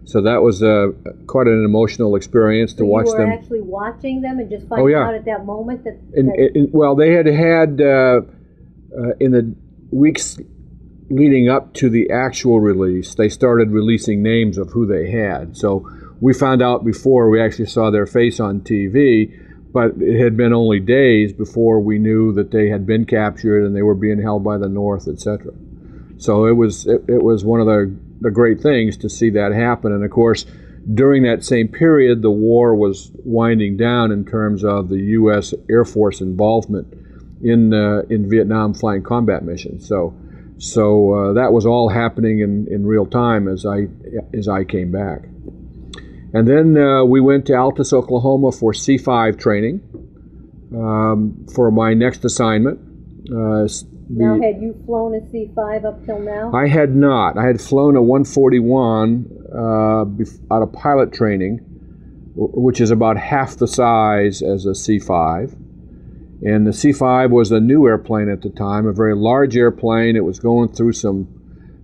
So that was quite an emotional experience to watch them. You were actually watching them and just finding out at that moment that... Well, they had in the weeks leading up to the actual release, they started releasing names of who they had. So we found out before we actually saw their face on TV, but it had been only days before we knew that they had been captured and they were being held by the North, etc. So it was one of the great things to see that happen. And of course, during that same period, the war was winding down in terms of the U.S. Air Force involvement in Vietnam flying combat missions. So that was all happening in real time as I came back. And then we went to Altus, Oklahoma for C5 training for my next assignment. Now, had you flown a C5 up till now? I had not. I had flown a 141 out of pilot training, which is about half the size as a C5. And the C5 was a new airplane at the time, a very large airplane. It was going through some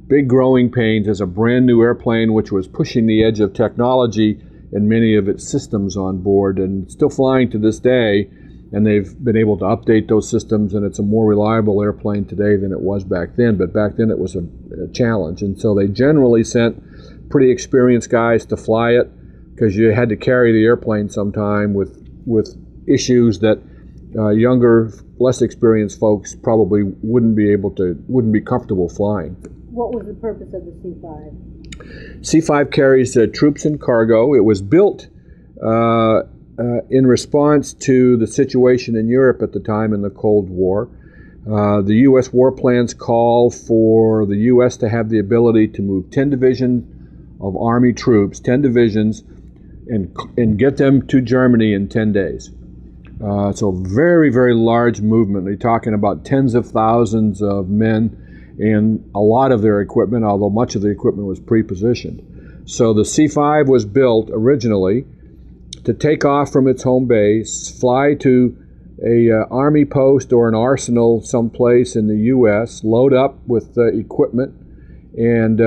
big growing pains as a brand new airplane, which was pushing the edge of technology in many of its systems on board, and still flying to this day. And they've been able to update those systems, and it's a more reliable airplane today than it was back then. But back then it was a challenge. And so they generally sent pretty experienced guys to fly it, because you had to carry the airplane sometime with issues that younger, less experienced folks probably wouldn't be comfortable flying. What was the purpose of the C5? C5 carries troops and cargo. It was built in response to the situation in Europe at the time in the Cold War. The U.S. war plans call for the U.S. to have the ability to move 10 divisions of Army troops, 10 divisions, and get them to Germany in 10 days. So very, very large movement. They're talking about tens of thousands of men and a lot of their equipment, although much of the equipment was pre-positioned. So the C5 was built originally to take off from its home base, fly to a Army post or an arsenal someplace in the U.S., load up with equipment and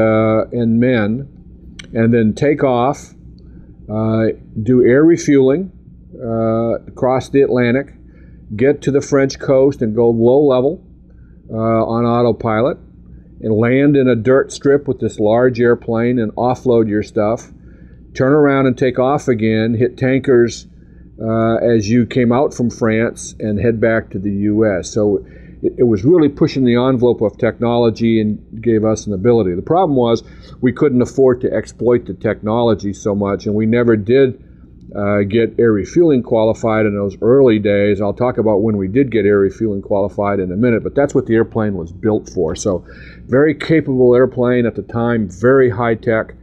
men, and then take off, do air refueling, across the Atlantic, get to the French coast and go low level on autopilot, and land in a dirt strip with this large airplane and offload your stuff, turn around and take off again, hit tankers as you came out from France, and head back to the U.S. So it was really pushing the envelope of technology and gave us an ability. The problem was we couldn't afford to exploit the technology so much, and we never did get air refueling qualified in those early days. I'll talk about when we did get air refueling qualified in a minute, but that's what the airplane was built for. So very capable airplane at the time, very high tech.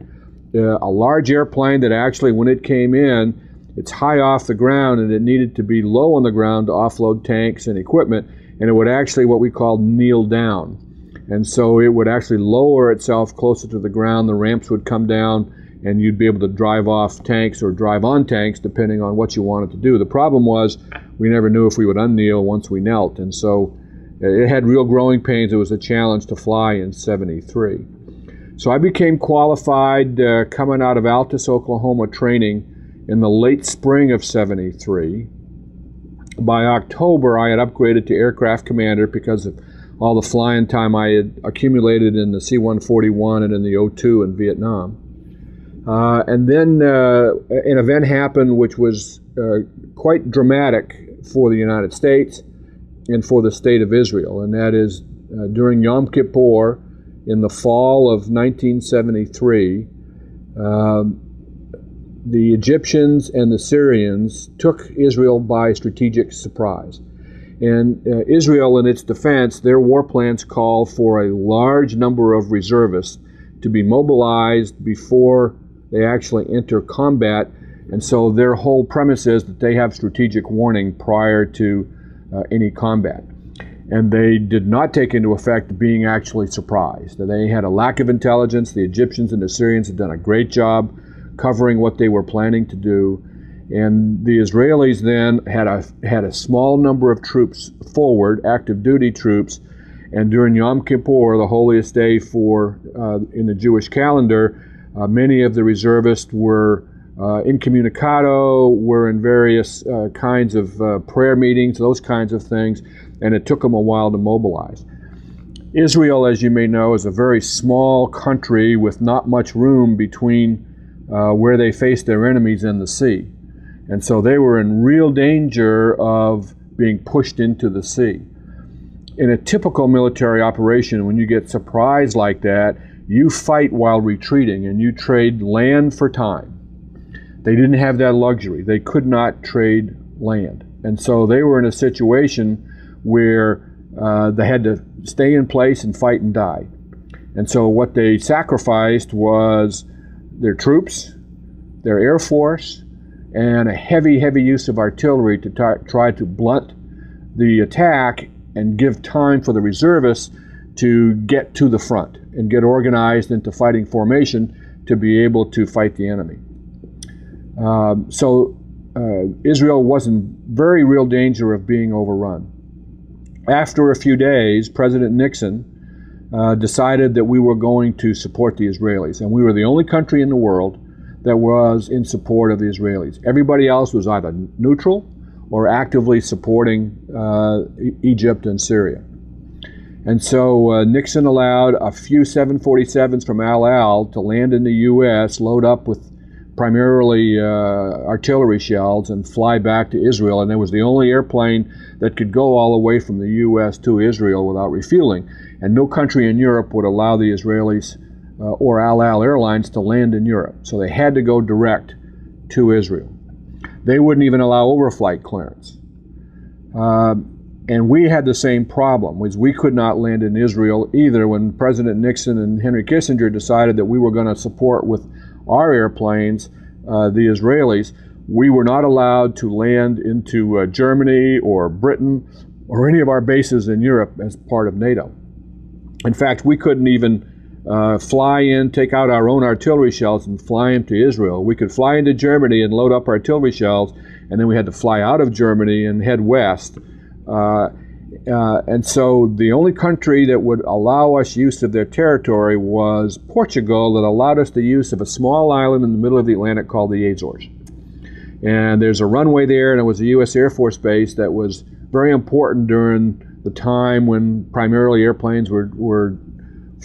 A large airplane that actually, when it came in, it's high off the ground and it needed to be low on the ground to offload tanks and equipment, and it would actually what we call kneel down. And so it would actually lower itself closer to the ground, the ramps would come down, and you'd be able to drive off tanks or drive on tanks depending on what you wanted to do. The problem was we never knew if we would unkneel once we knelt, and so it had real growing pains. It was a challenge to fly in '73. So I became qualified coming out of Altus, Oklahoma training in the late spring of '73. By October, I had upgraded to aircraft commander because of all the flying time I had accumulated in the C-141 and in the O-2 in Vietnam. And then an event happened which was quite dramatic for the United States and for the state of Israel, and that is during Yom Kippur in the fall of 1973, the Egyptians and the Syrians took Israel by strategic surprise. And Israel, in its defense, their war plans call for a large number of reservists to be mobilized before they actually enter combat. And so their whole premise is that they have strategic warning prior to any combat. And they did not take into effect being actually surprised. They had a lack of intelligence. The Egyptians and the Syrians had done a great job covering what they were planning to do. And the Israelis then had a small number of troops forward, active duty troops, and during Yom Kippur, the holiest day in the Jewish calendar, Many of the reservists were incommunicado, were in various kinds of prayer meetings, those kinds of things, and it took them a while to mobilize. Israel, as you may know, is a very small country with not much room between where they faced their enemies and the sea. And so they were in real danger of being pushed into the sea. In a typical military operation, when you get surprised like that, you fight while retreating and you trade land for time. They didn't have that luxury. They could not trade land. And so they were in a situation where they had to stay in place and fight and die. And so what they sacrificed was their troops, their air force, and a heavy, heavy use of artillery to try to blunt the attack and give time for the reservists to get to the front and get organized into fighting formation to be able to fight the enemy. Israel was in very real danger of being overrun. After a few days, President Nixon decided that we were going to support the Israelis, and we were the only country in the world that was in support of the Israelis. Everybody else was either neutral or actively supporting Egypt and Syria. And so Nixon allowed a few 747s from El Al to land in the U.S., load up with primarily artillery shells, and fly back to Israel. And it was the only airplane that could go all the way from the U.S. to Israel without refueling. And no country in Europe would allow the Israelis or El Al Airlines to land in Europe. So they had to go direct to Israel. They wouldn't even allow overflight clearance. And we had the same problem, was we could not land in Israel either. When President Nixon and Henry Kissinger decided that we were going to support with our airplanes the Israelis, we were not allowed to land into Germany or Britain or any of our bases in Europe as part of NATO. In fact, we couldn't even fly in, take out our own artillery shells and fly them to Israel. We could fly into Germany and load up artillery shells, and then we had to fly out of Germany and head west. And so the only country that would allow us use of their territory was Portugal, that allowed us the use of a small island in the middle of the Atlantic called the Azores. And there's a runway there, and it was a U.S. Air Force base that was very important during the time when primarily airplanes were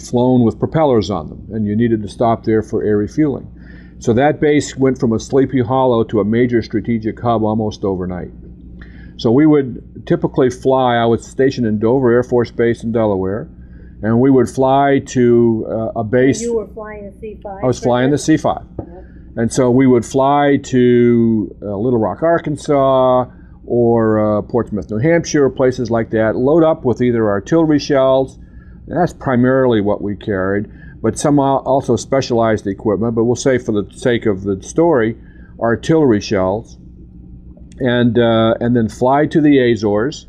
flown with propellers on them, and you needed to stop there for air refueling. So that base went from a sleepy hollow to a major strategic hub almost overnight. So we would typically fly. I was stationed in Dover Air Force Base in Delaware, and we would fly to a base. You were flying the C-5? I was flying the C-5. And so we would fly to Little Rock, Arkansas, or Portsmouth, New Hampshire, or places like that, load up with either artillery shells, and that's primarily what we carried, but some also specialized equipment, but we'll say for the sake of the story, artillery shells, and then fly to the Azores,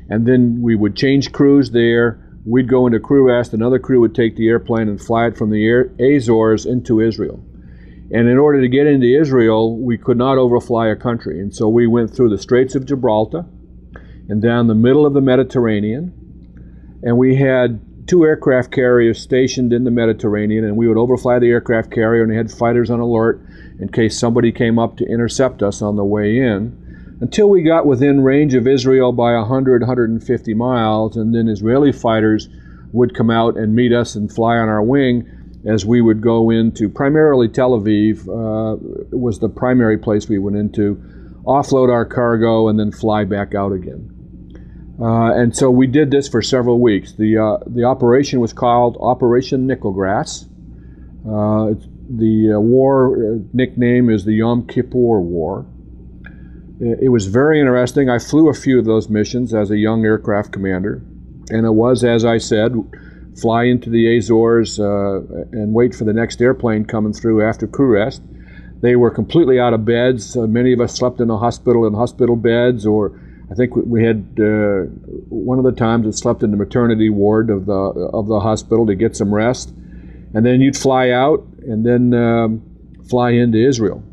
and then we would change crews there. We'd go into crew rest. Another crew would take the airplane and fly it from the Azores into Israel. And in order to get into Israel, we could not overfly a country, and so we went through the Straits of Gibraltar and down the middle of the Mediterranean, and we had 2 aircraft carriers stationed in the Mediterranean, and we would overfly the aircraft carrier, and they had fighters on alert in case somebody came up to intercept us on the way in, until we got within range of Israel by 100, 150 miles, and then Israeli fighters would come out and meet us and fly on our wing as we would go into primarily Tel Aviv, was the primary place we went into, offload our cargo, and then fly back out again. And so we did this for several weeks. The operation was called Operation Nickelgrass. The war nickname is the Yom Kippur War. It was very interesting. I flew a few of those missions as a young aircraft commander, and it was, as I said, fly into the Azores and wait for the next airplane coming through after crew rest. They were completely out of beds. Many of us slept in hospital beds, or I think we had one of the times we slept in the maternity ward of the hospital to get some rest, and then you'd fly out and then fly into Israel.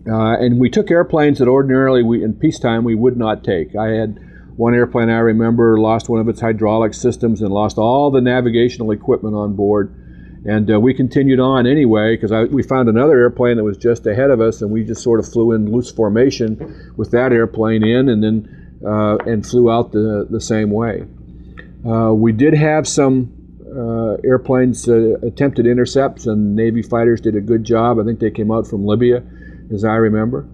And we took airplanes that ordinarily in peacetime we would not take. I had one airplane I remember lost one of its hydraulic systems and lost all the navigational equipment on board, And we continued on anyway, because we found another airplane that was just ahead of us, and we just sort of flew in loose formation with that airplane in, and then and flew out the same way. We did have some airplanes attempted intercepts, and Navy fighters did a good job. I think they came out from Libya, as I remember.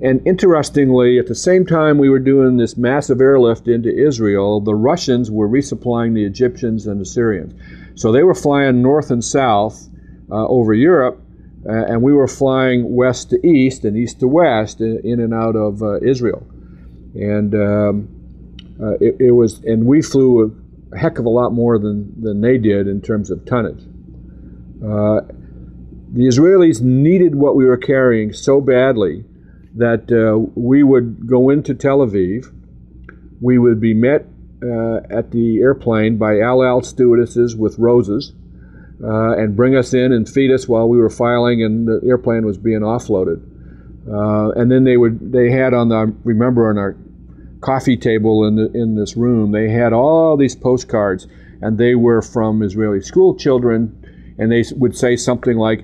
And interestingly, at the same time we were doing this massive airlift into Israel, the Russians were resupplying the Egyptians and the Syrians. So they were flying north and south over Europe, and we were flying west to east and east to west in and out of Israel. And and we flew a heck of a lot more than they did in terms of tonnage. The Israelis needed what we were carrying so badly that we would go into Tel Aviv. We would be met at the airplane by El Al stewardesses with roses and bring us in and feed us while we were filing and the airplane was being offloaded. And then they had on our coffee table in this room, they had all these postcards, and they were from Israeli school children, and they would say something like,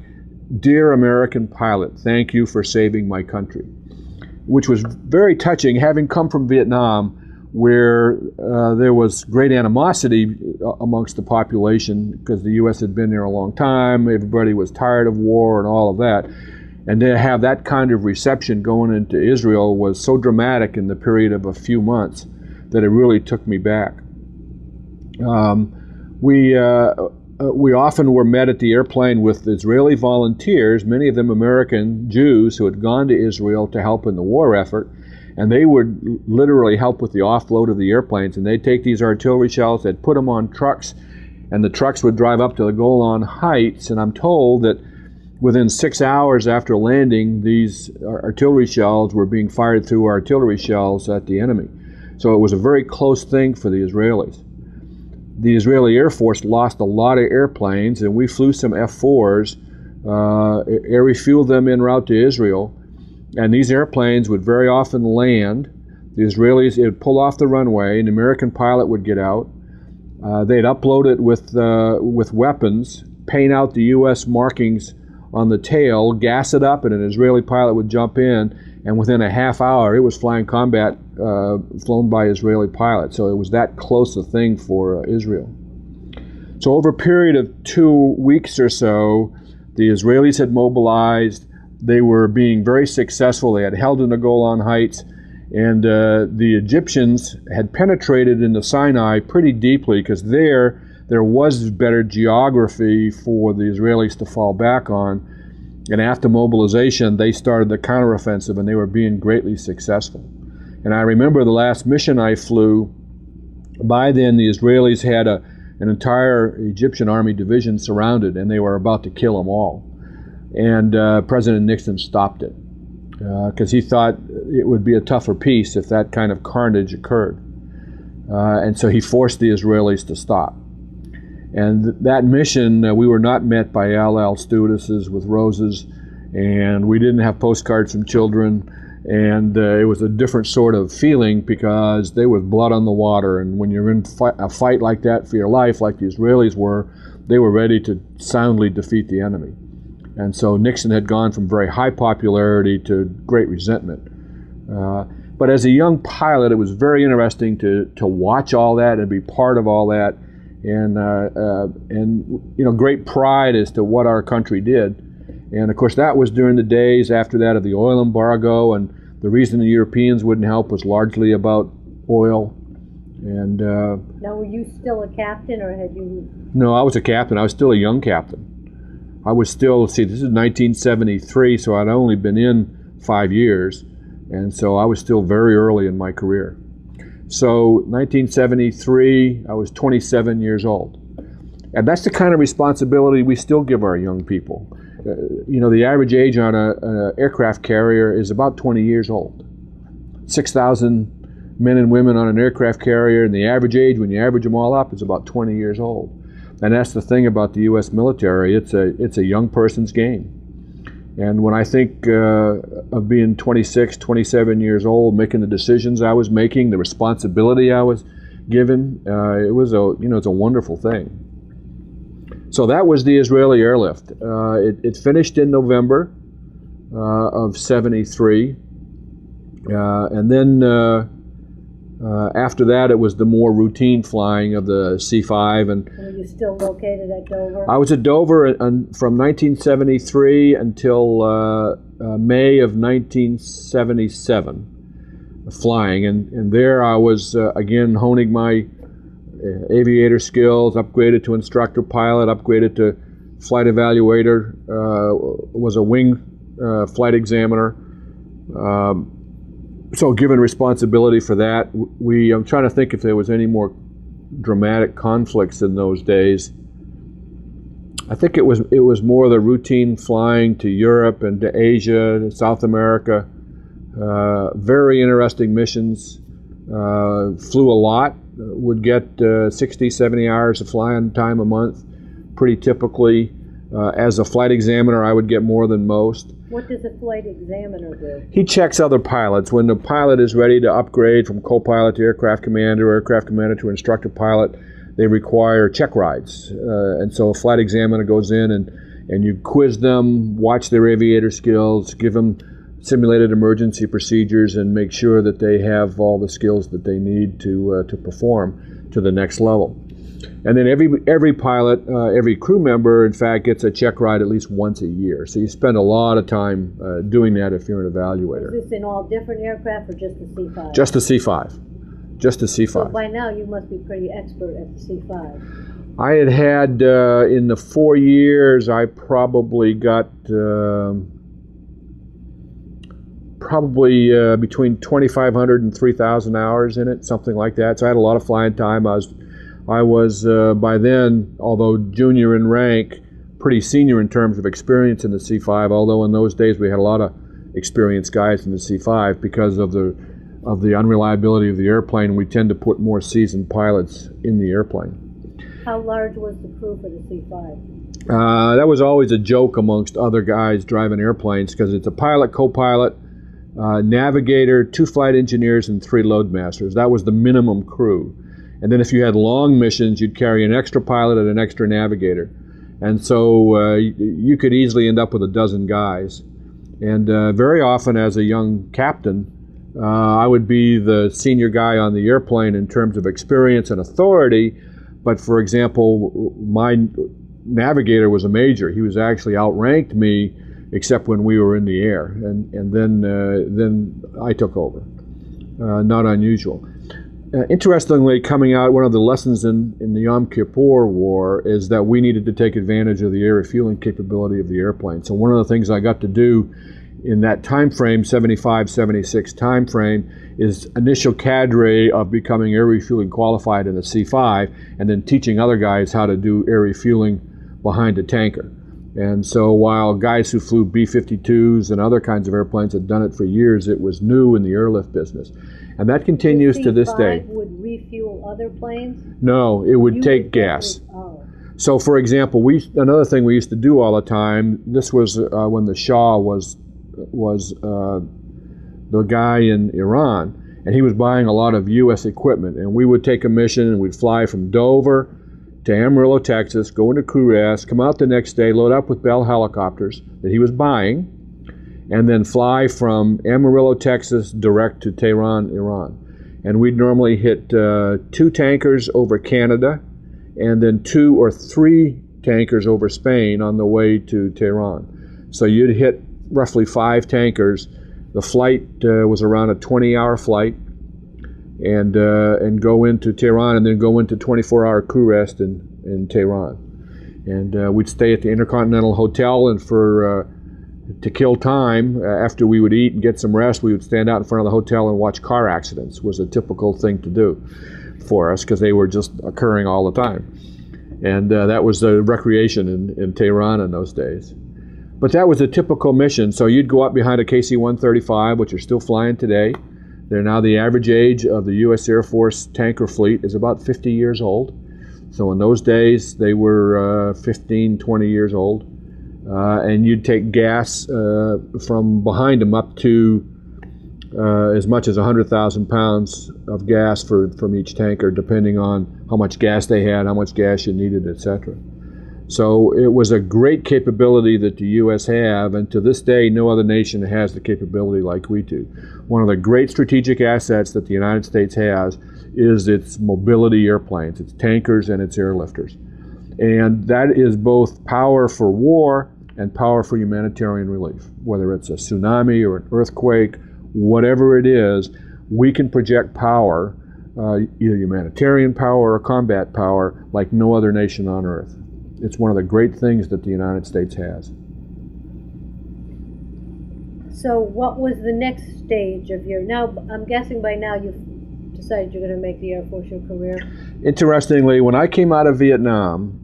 "Dear American pilot, thank you for saving my country," which was very touching, having come from Vietnam, where there was great animosity amongst the population because the U.S. had been there a long time, everybody was tired of war and all of that. And to have that kind of reception going into Israel was so dramatic in the period of a few months that it really took me back. We often were met at the airplane with Israeli volunteers, many of them American Jews who had gone to Israel to help in the war effort, and they would literally help with the offload of the airplanes. And they'd take these artillery shells, they'd put them on trucks, and the trucks would drive up to the Golan Heights. And I'm told that within 6 hours after landing, these artillery shells were being fired through artillery shells at the enemy. So it was a very close thing for the Israelis. The Israeli Air Force lost a lot of airplanes, and we flew some F-4s, air refueled them en route to Israel, and these airplanes would very often land. The Israelis would pull off the runway, an American pilot would get out. They'd upload it with weapons, paint out the U.S. markings on the tail, gas it up, and an Israeli pilot would jump in, and within a half hour it was flying combat flown by Israeli pilots. So it was that close a thing for Israel. So over a period of 2 weeks or so, the Israelis had mobilized. They were being very successful. They had held in the Golan Heights, and the Egyptians had penetrated into Sinai pretty deeply because there was better geography for the Israelis to fall back on. And after mobilization, they started the counteroffensive, and they were being greatly successful. And I remember the last mission I flew, by then the Israelis had an entire Egyptian army division surrounded, and they were about to kill them all. And President Nixon stopped it because he thought it would be a tougher peace if that kind of carnage occurred. And so he forced the Israelis to stop. And that mission, we were not met by El Al stewardesses with roses, and we didn't have postcards from children, and it was a different sort of feeling because there was blood on the water, and when you're in a fight like that for your life, like the Israelis were, they were ready to soundly defeat the enemy. And so Nixon had gone from very high popularity to great resentment. But as a young pilot, it was very interesting to watch all that and be part of all that. And you know, great pride as to what our country did. And of course that was during the days after that of the oil embargo, and the reason the Europeans wouldn't help was largely about oil. And now, were you still a captain, or had you? No, I was a captain. I was still a young captain. I was still, see, this is 1973, so I'd only been in 5 years, and so I was still very early in my career. So 1973, I was 27 years old. And that's the kind of responsibility we still give our young people. You know, the average age on an aircraft carrier is about 20 years old. 6,000 men and women on an aircraft carrier, and the average age, when you average them all up, is about 20 years old. And that's the thing about the U.S. military. It's a young person's game. And when I think of being 26, 27 years old, making the decisions I was making, the responsibility I was given, it was it's a wonderful thing. So that was the Israeli airlift. It finished in November of '73, and then after that, it was the more routine flying of the C-5. And were you still located at Dover? I was at Dover from 1973 until May of 1977, flying. And there I was, again, honing my aviator skills, upgraded to instructor pilot, upgraded to flight evaluator, was a wing flight examiner. So given responsibility for that, I'm trying to think if there was any more dramatic conflicts in those days. I think it was more the routine flying to Europe and to Asia, to South America. Very interesting missions. Flew a lot. Would get 60, 70 hours of flying time a month, pretty typically. As a flight examiner, I would get more than most. What does a flight examiner do? He checks other pilots. When the pilot is ready to upgrade from co-pilot to aircraft commander to instructor pilot, they require check rides. And so a flight examiner goes in and you quiz them, watch their aviator skills, give them simulated emergency procedures, and make sure that they have all the skills that they need to perform to the next level. And then every pilot, every crew member, in fact, gets a check ride at least once a year. So you spend a lot of time doing that if you're an evaluator. Is this in all different aircraft or just the C-5? Just the C-5. Just the C-5. So by now you must be pretty expert at the C-5. I had in the 4 years, I probably got between 2,500 and 3,000 hours in it, something like that. So I had a lot of flying time. I was by then, although junior in rank, pretty senior in terms of experience in the C-5, although in those days we had a lot of experienced guys in the C-5 because of the unreliability of the airplane. We tend to put more seasoned pilots in the airplane. How large was the crew for the C-5? That was always a joke amongst other guys driving airplanes because it's a pilot, co-pilot, navigator, 2 flight engineers, and 3 loadmasters. That was the minimum crew. And then if you had long missions, you'd carry an extra pilot and an extra navigator. And so you could easily end up with a dozen guys. And very often as a young captain, I would be the senior guy on the airplane in terms of experience and authority. But for example, my navigator was a major. He was actually outranked me, except when we were in the air. And then I took over. Not unusual. Interestingly, coming out, one of the lessons in the Yom Kippur War is that we needed to take advantage of the air refueling capability of the airplane. So one of the things I got to do in that time frame, 75, 76 time frame, is initial cadre of becoming air refueling qualified in the C-5 and then teaching other guys how to do air refueling behind a tanker. And so while guys who flew B-52s and other kinds of airplanes had done it for years, it was new in the airlift business. And that continues to this day. The C-5 would refuel other planes? No, it would take gas. Oh. So for example, another thing we used to do all the time, this was when the Shah was the guy in Iran, and he was buying a lot of U.S. equipment. And we would take a mission and we'd fly from Dover to Amarillo, Texas, go into crew rest, come out the next day, load up with Bell helicopters that he was buying, and then fly from Amarillo, Texas, direct to Tehran, Iran. And we'd normally hit 2 tankers over Canada, and then 2 or 3 tankers over Spain on the way to Tehran. So you'd hit roughly 5 tankers. The flight was around a 20-hour flight, and go into Tehran, and then go into 24-hour crew rest in Tehran. And we'd stay at the Intercontinental Hotel, and to kill time, after we would eat and get some rest, we would stand out in front of the hotel and watch car accidents. Was a typical thing to do for us because they were just occurring all the time. And that was the recreation in Tehran in those days. But that was a typical mission. So you'd go up behind a KC-135, which are still flying today. They're now the average age of the U.S. Air Force tanker fleet is about 50 years old. So in those days, they were 15, 20 years old. And you'd take gas from behind them up to as much as 100,000 pounds of gas from each tanker, depending on how much gas they had, how much gas you needed, etc. So it was a great capability that the U.S. have, and to this day, no other nation has the capability like we do. One of the great strategic assets that the United States has is its mobility airplanes, its tankers and its airlifters. And that is both power for war and power for humanitarian relief. Whether it's a tsunami or an earthquake, whatever it is, we can project power, either humanitarian power or combat power, like no other nation on earth. It's one of the great things that the United States has. So what was the next stage of your, now I'm guessing by now you've decided you're going to make the Air Force your career? Interestingly, when I came out of Vietnam,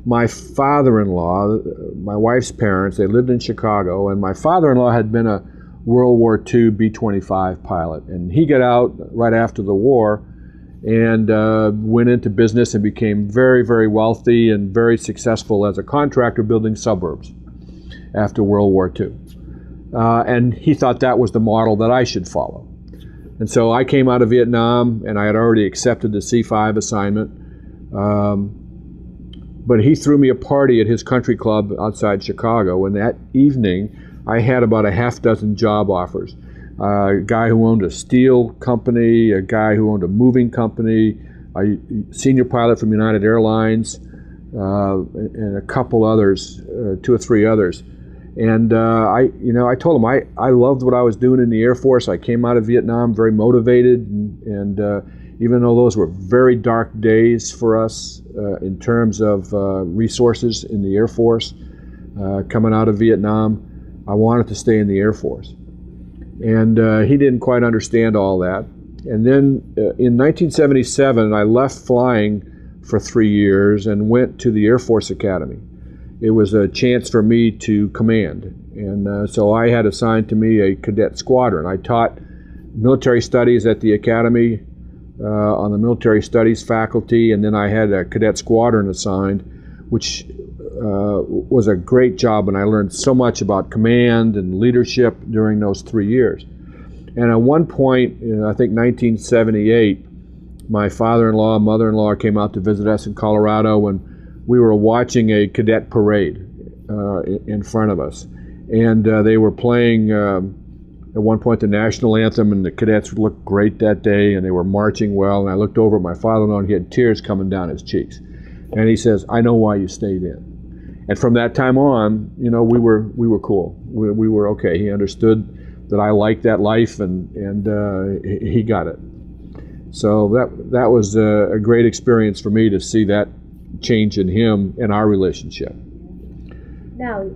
my father-in-law, my wife's parents, they lived in Chicago, and my father-in-law had been a World War II B-25 pilot, and he got out right after the war and went into business and became very, very wealthy and very successful as a contractor building suburbs after World War II. And he thought that was the model that I should follow. And so I came out of Vietnam, and I had already accepted the C-5 assignment. But he threw me a party at his country club outside Chicago, and that evening I had about a half dozen job offers. A guy who owned a steel company, a guy who owned a moving company, a senior pilot from United Airlines, and a couple others, 2 or 3 others. And I told him I loved what I was doing in the Air Force. I came out of Vietnam very motivated, and even though those were very dark days for us in terms of resources in the Air Force, coming out of Vietnam, I wanted to stay in the Air Force. And he didn't quite understand all that. And then in 1977, I left flying for 3 years and went to the Air Force Academy. It was a chance for me to command. And so I had assigned to me a cadet squadron. I taught military studies at the Academy on the military studies faculty, and then I had a cadet squadron assigned, which was a great job, and I learned so much about command and leadership during those 3 years. And at one point, I think 1978, my father-in-law, mother-in-law came out to visit us in Colorado, and we were watching a cadet parade in front of us. And they were playing, at one point, the national anthem, and the cadets looked great that day, and they were marching well. And I looked over at my father-in-law, and he had tears coming down his cheeks. And he says, "I know why you stayed in." And from that time on, we were cool. We were okay. He understood that I liked that life, and he got it. So that was a great experience for me to see that change in him and our relationship. Now,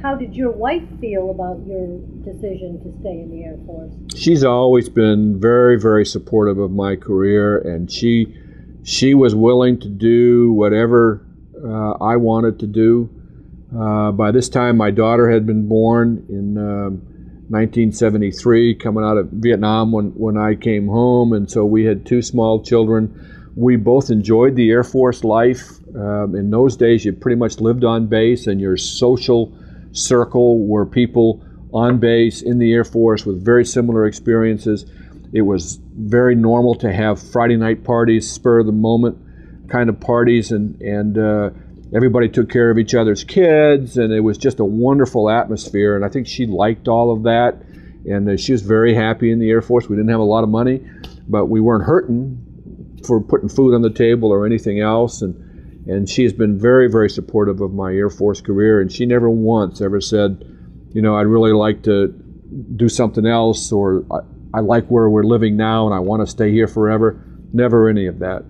how did your wife feel about your decision to stay in the Air Force? She's always been very, very supportive of my career, and she was willing to do whatever I wanted to do. By this time, my daughter had been born in 1973, coming out of Vietnam when I came home, and so we had 2 small children. We both enjoyed the Air Force life. In those days, you pretty much lived on base, and your social circle were people on base in the Air Force with very similar experiences. It was very normal to have Friday night parties, spur of the moment kind of parties, and everybody took care of each other's kids, and it was just a wonderful atmosphere. And I think she liked all of that, and she was very happy in the Air Force. We didn't have a lot of money, but we weren't hurting for putting food on the table or anything else. And she has been very, very supportive of my Air Force career, and she never once ever said, I'd really like to do something else, or I like where we're living now and I want to stay here forever. Never any of that,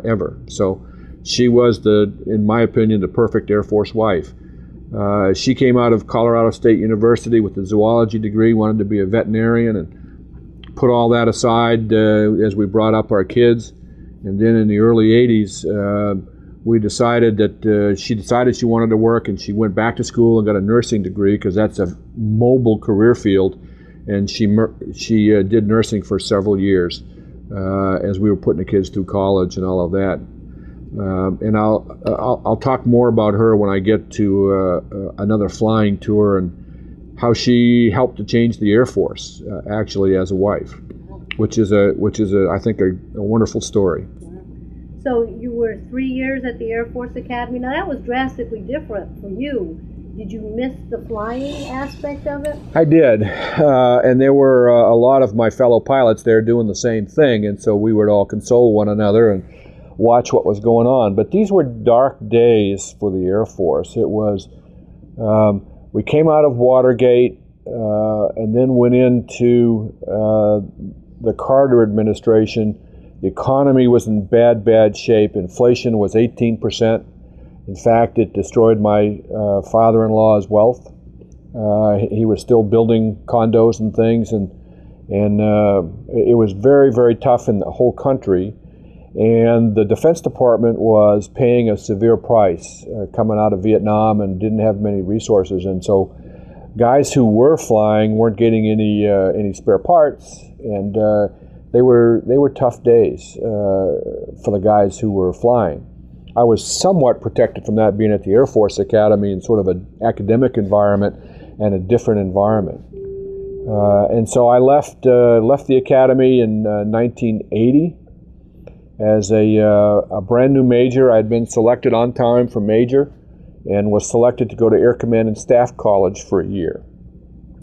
ever. So she was, in my opinion, the perfect Air Force wife. She came out of Colorado State University with a zoology degree, wanted to be a veterinarian, and put all that aside as we brought up our kids. And then in the early 80s, we decided that she decided she wanted to work, and she went back to school and got a nursing degree, because that's a mobile career field. And she did nursing for several years as we were putting the kids through college and all of that. And I'll talk more about her when I get to another flying tour, and how she helped to change the Air Force actually as a wife, which is I think a wonderful story. so you were 3 years at the Air Force Academy. Now that was drastically different for you. Did you miss the flying aspect of it? I did, and there were a lot of my fellow pilots there doing the same thing, and so we would all console one another and watch what was going on. But these were dark days for the Air Force. It was, we came out of Watergate and then went into the Carter administration. The economy was in bad shape. Inflation was 18%. In fact, it destroyed my father-in-law's wealth. He was still building condos and things, and it was very tough in the whole country. And the Defense Department was paying a severe price coming out of Vietnam and didn't have many resources. And so guys who were flying weren't getting any spare parts, and they were tough days for the guys who were flying. I was somewhat protected from that, being at the Air Force Academy in sort of an academic environment and a different environment. And so I left the academy in 1980 as a brand new major. I'd been selected on time for major and was selected to go to Air Command and Staff College for a year.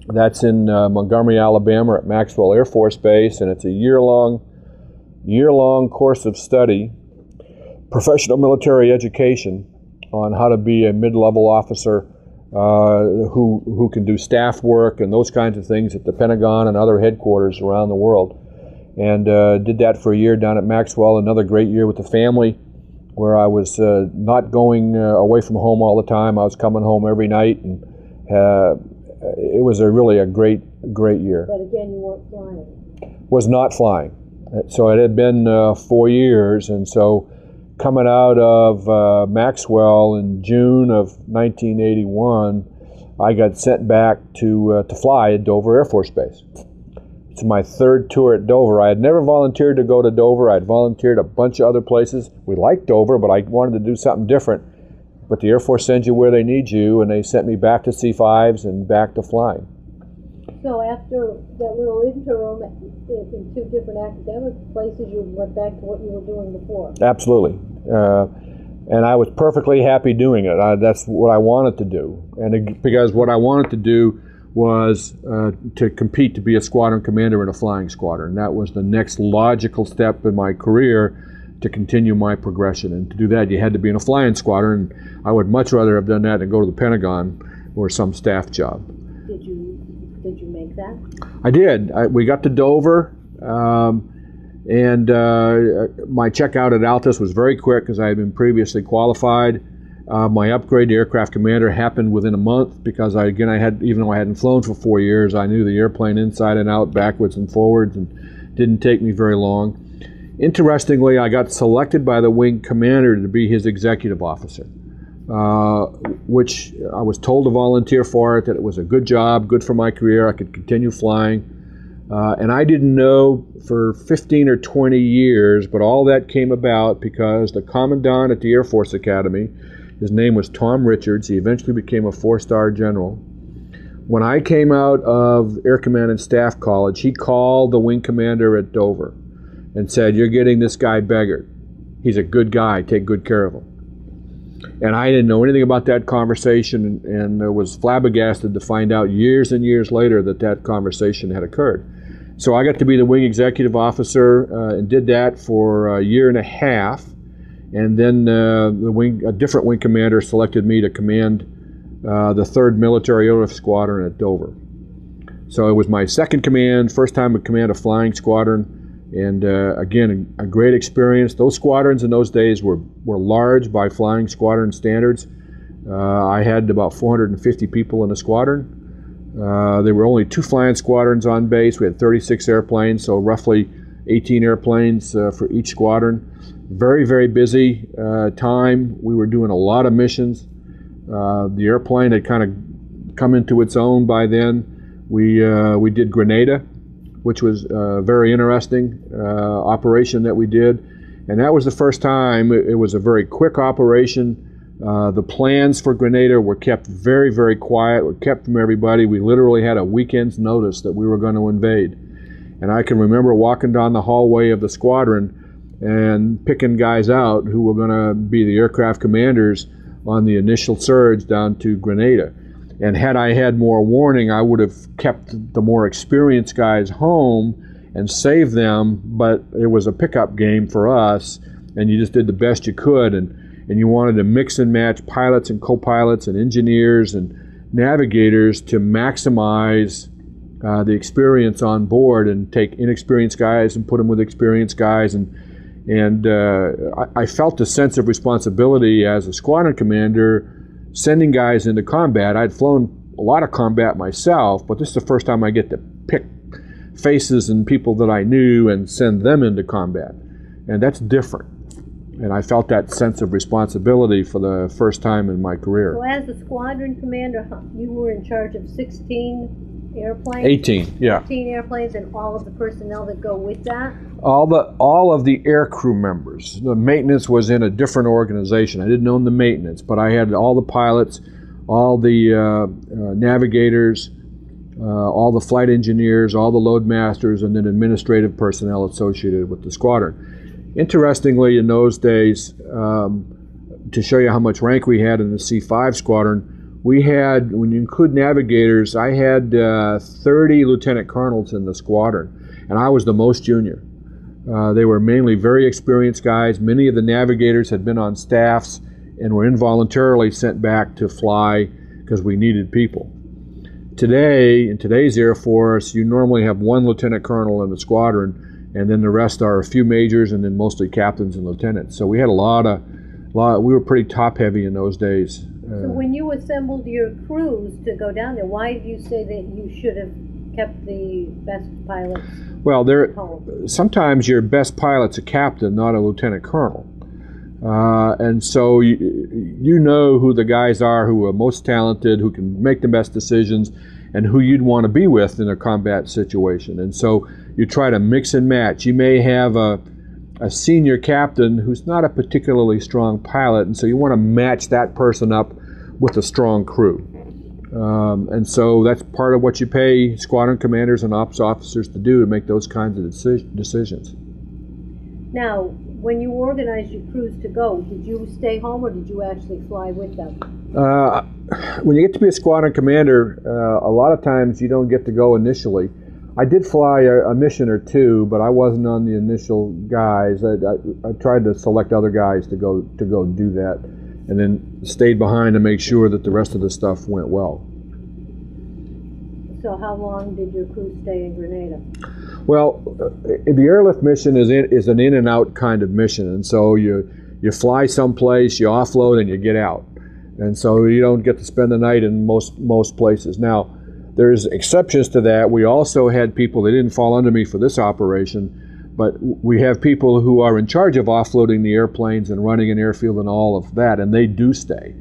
That's in Montgomery, Alabama at Maxwell Air Force Base, and it's a year-long course of study, professional military education on how to be a mid-level officer who can do staff work and those kinds of things at the Pentagon and other headquarters around the world. And did that for a year down at Maxwell, another great year with the family, where I was not going away from home all the time. I was coming home every night, and it was really a great year. But again, you weren't flying. Was not flying. So it had been 4 years, and so coming out of Maxwell in June of 1981, I got sent back to fly at Dover Air Force Base. It's my third tour at Dover. I had never volunteered to go to Dover. I'd volunteered a bunch of other places. We liked Dover, but I wanted to do something different. But the Air Force sends you where they need you, and they sent me back to C5s and back to flying. So after that little interim in two different academic places, you went back to what you were doing before? Absolutely. And I was perfectly happy doing it. That's what I wanted to do. And because what I wanted to do was to compete to be a squadron commander in a flying squadron. That was the next logical step in my career to continue my progression. And to do that, you had to be in a flying squadron. I would much rather have done that than go to the Pentagon or some staff job. Did you make that? I did. We got to Dover, and my checkout at Altus was very quick because I had been previously qualified. My upgrade to aircraft commander happened within a month because even though I hadn't flown for 4 years, I knew the airplane inside and out, backwards and forwards, and didn't take me very long. Interestingly, I got selected by the wing commander to be his executive officer, which I was told to volunteer for it, that it was a good job, good for my career, I could continue flying. And I didn't know for 15 or 20 years, but all that came about because the commandant at the Air Force Academy, his name was Tom Richards, he eventually became a 4-star general. When I came out of Air Command and Staff College, he called the wing commander at Dover and said, "You're getting this guy Begert. He's a good guy, take good care of him." And I didn't know anything about that conversation, and was flabbergasted to find out years and years later that conversation had occurred. So I got to be the wing executive officer and did that for a year and a half. And then a different wing commander selected me to command the 3rd Military Airlift Squadron at Dover. So it was my second command, first time I command a flying squadron. And again, a great experience. Those squadrons in those days were large by flying squadron standards. I had about 450 people in a squadron. There were only 2 flying squadrons on base. We had 36 airplanes, so roughly 18 airplanes for each squadron. Very busy time. We were doing a lot of missions. The airplane had kind of come into its own by then. We did Grenada, which was a very interesting operation that we did. And that was the first time. It was a very quick operation. The plans for Grenada were kept very quiet, were kept from everybody. We literally had a weekend's notice that we were going to invade. And I can remember walking down the hallway of the squadron and picking guys out who were going to be the aircraft commanders on the initial surge down to Grenada. And had I had more warning, I would have kept the more experienced guys home and saved them, but it was a pickup game for us, and you just did the best you could, and you wanted to mix and match pilots and co-pilots and engineers and navigators to maximize the experience on board, and take inexperienced guys and put them with experienced guys. And I felt a sense of responsibility as a squadron commander sending guys into combat. I'd flown a lot of combat myself, but this is the first time I get to pick faces and people that I knew and send them into combat. And that's different. And I felt that sense of responsibility for the first time in my career. So as a squadron commander, you were in charge of 16 airplanes? 18, yeah. 18 airplanes, and all of the personnel that go with that? All of the air crew members. The maintenance was in a different organization. I didn't own the maintenance, but I had all the pilots, all the navigators, all the flight engineers, all the load masters, and then administrative personnel associated with the squadron. Interestingly, in those days, to show you how much rank we had in the C5 squadron, we had, when you include navigators, I had 30 lieutenant colonels in the squadron, and I was the most junior. They were mainly very experienced guys. Many of the navigators had been on staffs and were involuntarily sent back to fly because we needed people. Today, in today's Air Force, you normally have one lieutenant colonel in the squadron, and then the rest are a few majors and then mostly captains and lieutenants. So we had we were pretty top heavy in those days. So when you assembled your crews to go down there, why did you say that you should have kept the best pilots home? Sometimes your best pilot's a captain, not a lieutenant colonel. And so you know who the guys are who are most talented, who can make the best decisions, and who you'd want to be with in a combat situation. And so you try to mix and match. You may have a senior captain who's not a particularly strong pilot, and so you want to match that person up with a strong crew. And so that's part of what you pay squadron commanders and ops officers to do, to make those kinds of decisions. Now, when you organized your crews to go, did you stay home or did you actually fly with them? When you get to be a squadron commander, a lot of times you don't get to go initially. I did fly a mission or two, but I wasn't on the initial guys. I tried to select other guys to go do that, and then stayed behind to make sure that the rest of the stuff went well. So how long did your crew stay in Grenada? Well, the airlift mission is an in and out kind of mission, and so you fly someplace, you offload, and you get out, and so you don't get to spend the night in most places. Now, there's exceptions to that. We also had people that didn't fall under me for this operation, but we have people who are in charge of offloading the airplanes and running an airfield and all of that, and they do stay.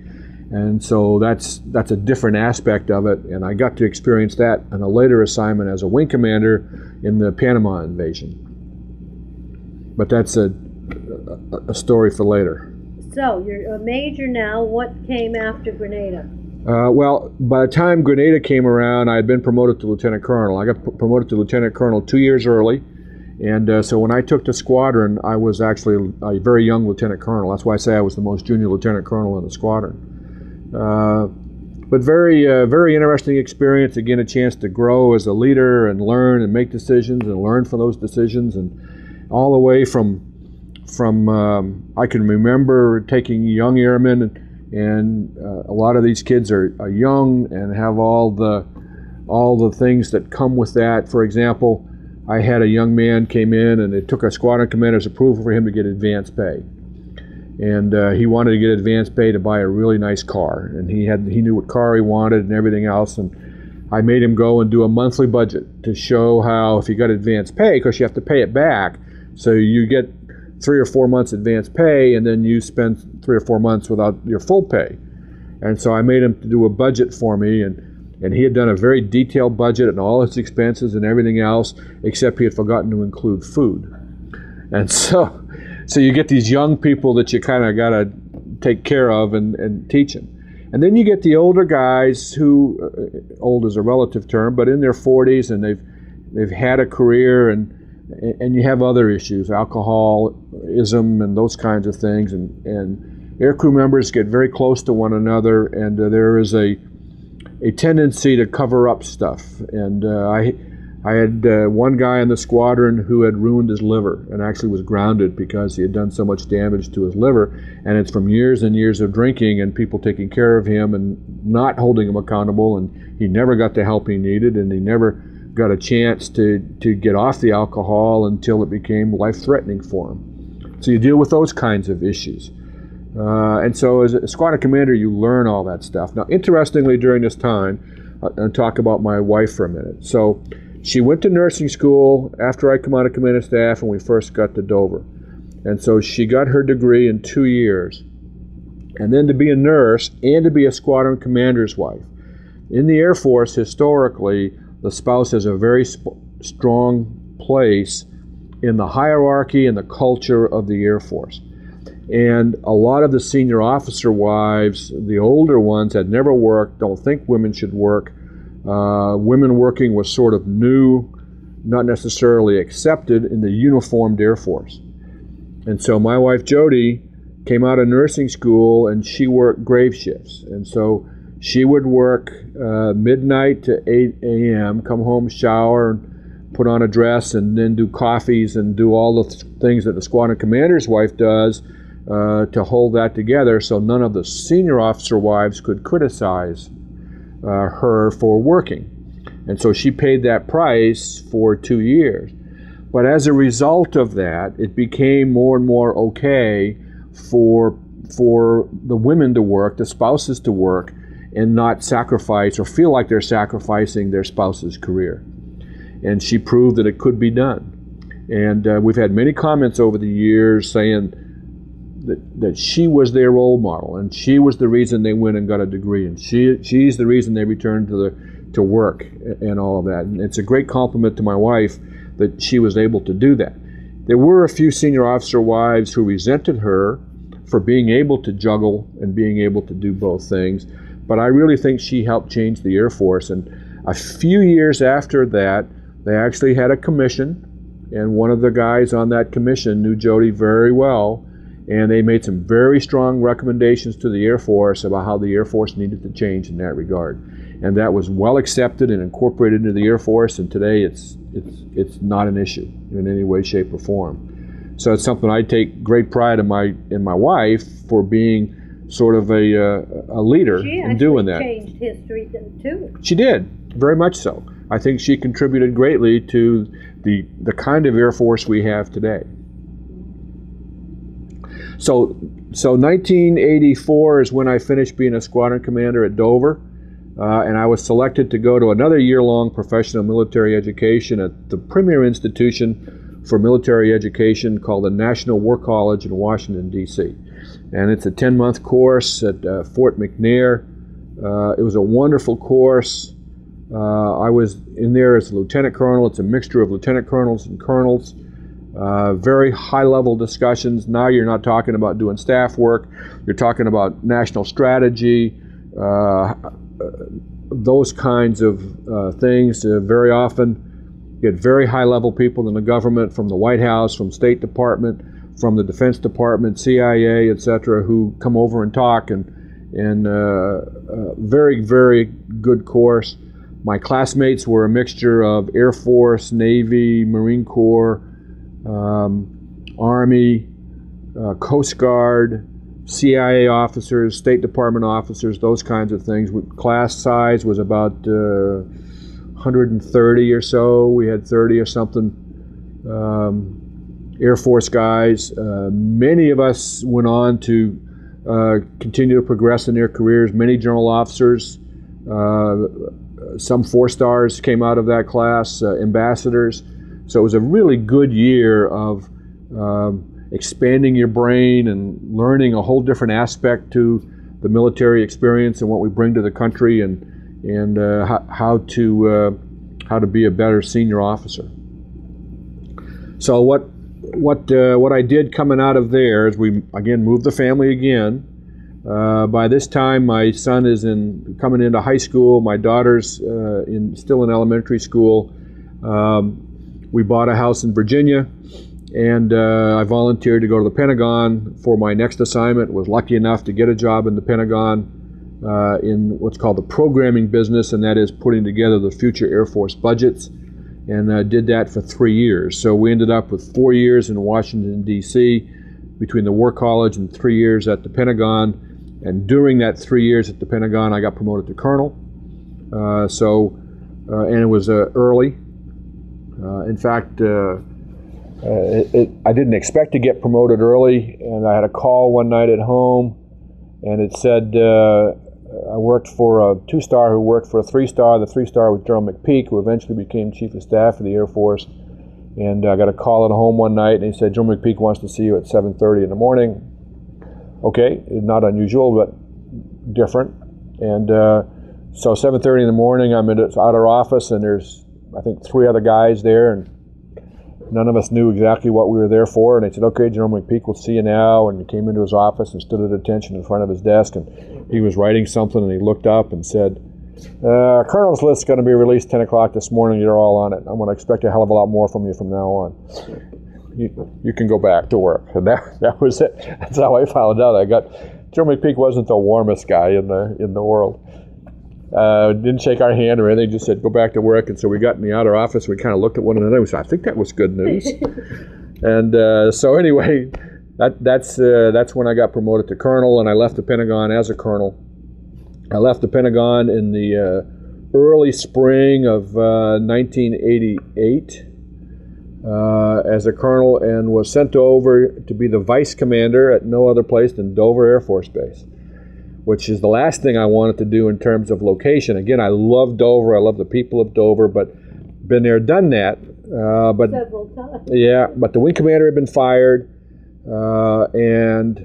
And so that's a different aspect of it, and I got to experience that in a later assignment as a wing commander in the Panama invasion. But that's a story for later. So you're a major now. What came after Grenada? Well, by the time Grenada came around, I had been promoted to lieutenant colonel. I got promoted to lieutenant colonel 2 years early, and so when I took the squadron, I was actually a very young lieutenant colonel. That's why I say I was the most junior lieutenant colonel in the squadron. But very interesting experience. Again, a chance to grow as a leader and learn and make decisions and learn from those decisions, and all the way from I can remember taking young airmen, and a lot of these kids are young and have all the things that come with that. For example, I had a young man came in, and it took a squadron commander's approval for him to get advance pay. And he wanted to get advance pay to buy a really nice car, and he knew what car he wanted and everything else. And I made him go and do a monthly budget to show how if you got advance pay, because you have to pay it back, so you get 3 or 4 months advance pay, and then you spend 3 or 4 months without your full pay. And so I made him to do a budget for me, and he had done a very detailed budget and all his expenses and everything else, except he had forgotten to include food. And so you get these young people that you kind of got to take care of and teach them. And then you get the older guys who, old is a relative term, but in their 40s, and they've had a career, and and you have other issues, alcoholism and those kinds of things, and aircrew members get very close to one another, and there is a tendency to cover up stuff. And I had one guy in the squadron who had ruined his liver and actually was grounded because he had done so much damage to his liver, and it's from years and years of drinking and people taking care of him and not holding him accountable, and he never got the help he needed, and he never got a chance to get off the alcohol until it became life-threatening for him. So you deal with those kinds of issues. And so as a squadron commander, you learn all that stuff. Now, interestingly, during this time, I'll talk about my wife for a minute. So she went to nursing school after I come out of command and staff and we first got to Dover. And so she got her degree in 2 years. And then to be a nurse and to be a squadron commander's wife. In the Air Force, historically, the spouse has a very strong place in the hierarchy and the culture of the Air Force. And a lot of the senior officer wives, the older ones, had never worked, don't think women should work. Women working was sort of new, not necessarily accepted in the uniformed Air Force. And so my wife Jody came out of nursing school and she worked grave shifts. And so she would work midnight to 8 a.m., come home, shower, and put on a dress, and then do coffees and do all the things that the squadron commander's wife does to hold that together so none of the senior officer wives could criticize her for working. And so she paid that price for 2 years. But as a result of that, it became more and more okay for the women to work, the spouses to work, and not sacrifice or feel like they're sacrificing their spouse's career. And she proved that it could be done. And we've had many comments over the years saying that she was their role model, and she was the reason they went and got a degree, and she's the reason they returned to work and all of that. And it's a great compliment to my wife that she was able to do that. There were a few senior officer wives who resented her for being able to juggle and being able to do both things, but I really think she helped change the Air Force. And a few years after that, they actually had a commission, and one of the guys on that commission knew Jody very well, and they made some very strong recommendations to the Air Force about how the Air Force needed to change in that regard. And that was well accepted and incorporated into the Air Force, and today it's not an issue in any way, shape, or form. So it's something I take great pride in my wife for being sort of a leader in doing that. She actually changed history too. She did, very much so. I think she contributed greatly to the kind of Air Force we have today. So 1984 is when I finished being a squadron commander at Dover, and I was selected to go to another year-long professional military education at the premier institution for military education called the National War College in Washington, D.C. And it's a 10-month course at Fort McNair. It was a wonderful course. I was in there as a lieutenant colonel. It's a mixture of lieutenant colonels and colonels. Very high-level discussions. Now you're not talking about doing staff work. You're talking about national strategy, those kinds of things. Very often you get very high-level people in the government, from the White House, from State Department, from the Defense Department, CIA, etc., who come over and talk, and very, very good course. My classmates were a mixture of Air Force, Navy, Marine Corps, Army, Coast Guard, CIA officers, State Department officers, those kinds of things. Class size was about 130 or so. We had 30 or something Air Force guys. Many of us went on to continue to progress in their careers. Many general officers, some 4 stars came out of that class, ambassadors. So it was a really good year of expanding your brain and learning a whole different aspect to the military experience and what we bring to the country, and how to be a better senior officer. So what I did coming out of there is we again moved the family again. By this time, my son is coming into high school. My daughter's still in elementary school. we bought a house in Virginia, and I volunteered to go to the Pentagon for my next assignment. Was lucky enough to get a job in the Pentagon in what's called the programming business, and that is putting together the future Air Force budgets, and did that for 3 years. So we ended up with 4 years in Washington, D.C., between the War College and 3 years at the Pentagon. And during that 3 years at the Pentagon, I got promoted to colonel. And it was early. In fact, I didn't expect to get promoted early, and I had a call one night at home, and it said I worked for a 2-star who worked for a 3-star. The 3-star was General McPeak, who eventually became Chief of Staff of the Air Force. And I got a call at home one night, and he said, General McPeak wants to see you at 7:30 in the morning. Okay, not unusual, but different. And so 7:30 in the morning, I'm at our office, and there's, I think, 3 other guys there, and none of us knew exactly what we were there for. And they said, okay, General McPeak, we'll see you now. And he came into his office and stood at attention in front of his desk, and he was writing something, and he looked up and said, Colonel's list is going to be released 10 o'clock this morning. You're all on it. I'm going to expect a hell of a lot more from you from now on. You can go back to work. And that was it. That's how I found out. General McPeak wasn't the warmest guy in the world. Didn't shake our hand or anything, just said, go back to work. And so we got in the outer office, we kind of looked at one another, we said, I think that was good news. And so anyway, that's when I got promoted to colonel, and I left the Pentagon as a colonel. I left the Pentagon in the early spring of 1988 as a colonel, and was sent over to be the vice commander at no other place than Dover Air Force Base, which is the last thing I wanted to do in terms of location. Again, I love Dover. I love the people of Dover, but been there, done that. But several times. Yeah, but the wing commander had been fired, and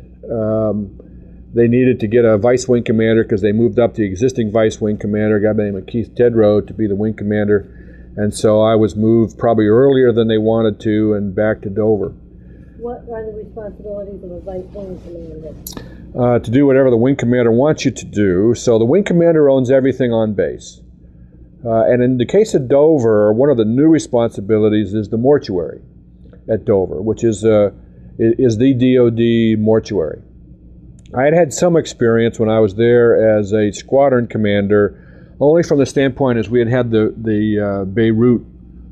they needed to get a vice wing commander because they moved up the existing vice wing commander, a guy by the name of Keith Tedrow, to be the wing commander. And so I was moved probably earlier than they wanted to, and back to Dover. What are the responsibilities of a vice wing commander? To do whatever the wing commander wants you to do. So the wing commander owns everything on base. And in the case of Dover, one of the new responsibilities is the mortuary at Dover, which is the DoD mortuary. I had some experience when I was there as a squadron commander, only from the standpoint as we had the Beirut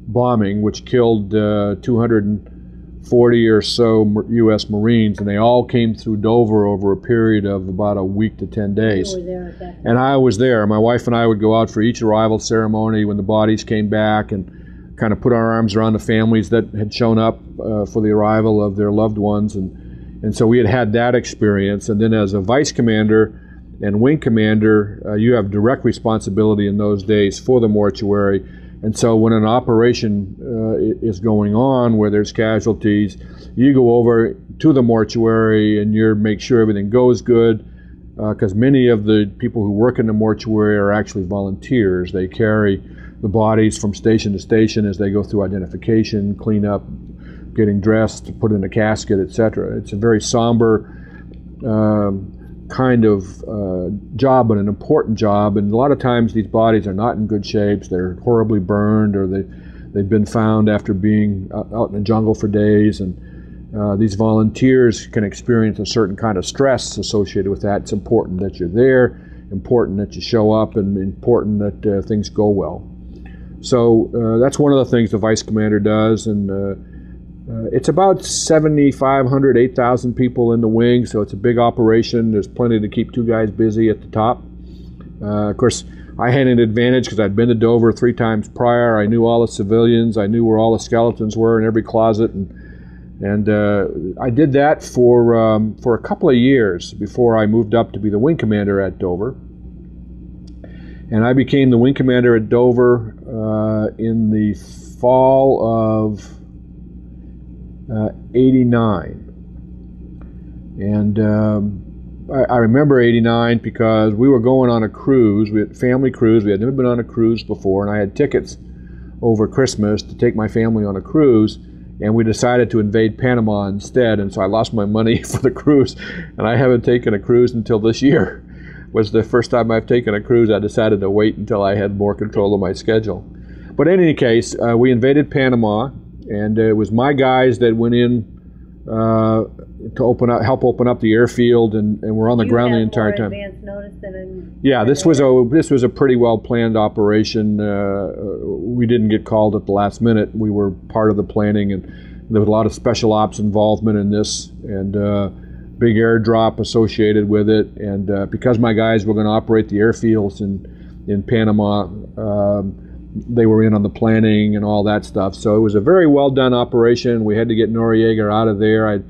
bombing, which killed 240 or so U.S. Marines, and they all came through Dover over a period of about a week to 10 days. You were there at that time. And I was there. My wife and I would go out for each arrival ceremony when the bodies came back, and kind of put our arms around the families that had shown up for the arrival of their loved ones. And so we had that experience. And then as a vice commander and wing commander, you have direct responsibility in those days for the mortuary. And so when an operation is going on where there's casualties, you go over to the mortuary and you make sure everything goes good, because many of the people who work in the mortuary are actually volunteers. They carry the bodies from station to station as they go through identification, cleanup, getting dressed, put in a casket, etc. It's a very somber kind of job, but an important job. And a lot of times these bodies are not in good shapes. They're horribly burned, or they've been found after being out in the jungle for days. And these volunteers can experience a certain kind of stress associated with that. It's important that you're there, important that you show up, and important that things go well. So that's one of the things the vice commander does. And it's about 7,500, 8,000 people in the wing, so it's a big operation. There's plenty to keep 2 guys busy at the top. Of course, I had an advantage because I'd been to Dover 3 times prior. I knew all the civilians. I knew where all the skeletons were in every closet, and I did that for a couple of years before I moved up to be the wing commander at Dover. And I became the wing commander at Dover in the fall of 89. And I remember 89 because we were going on a cruise. We had a family cruise. We had never been on a cruise before, and I had tickets over Christmas to take my family on a cruise, and we decided to invade Panama instead, and so I lost my money for the cruise, and I haven't taken a cruise until this year. It was the first time I've taken a cruise. I decided to wait until I had more control of my schedule. But in any case, we invaded Panama, And it was my guys that went in to help open up the airfield, and were on the ground the entire time. Advance notice than yeah, this was a pretty well planned operation. We didn't get called at the last minute. We were part of the planning, and there was a lot of special ops involvement in this, and big airdrop associated with it. And because my guys were going to operate the airfields in Panama, they were in on the planning and all that stuff. So it was a very well done operation. We had to get Noriega out of there. I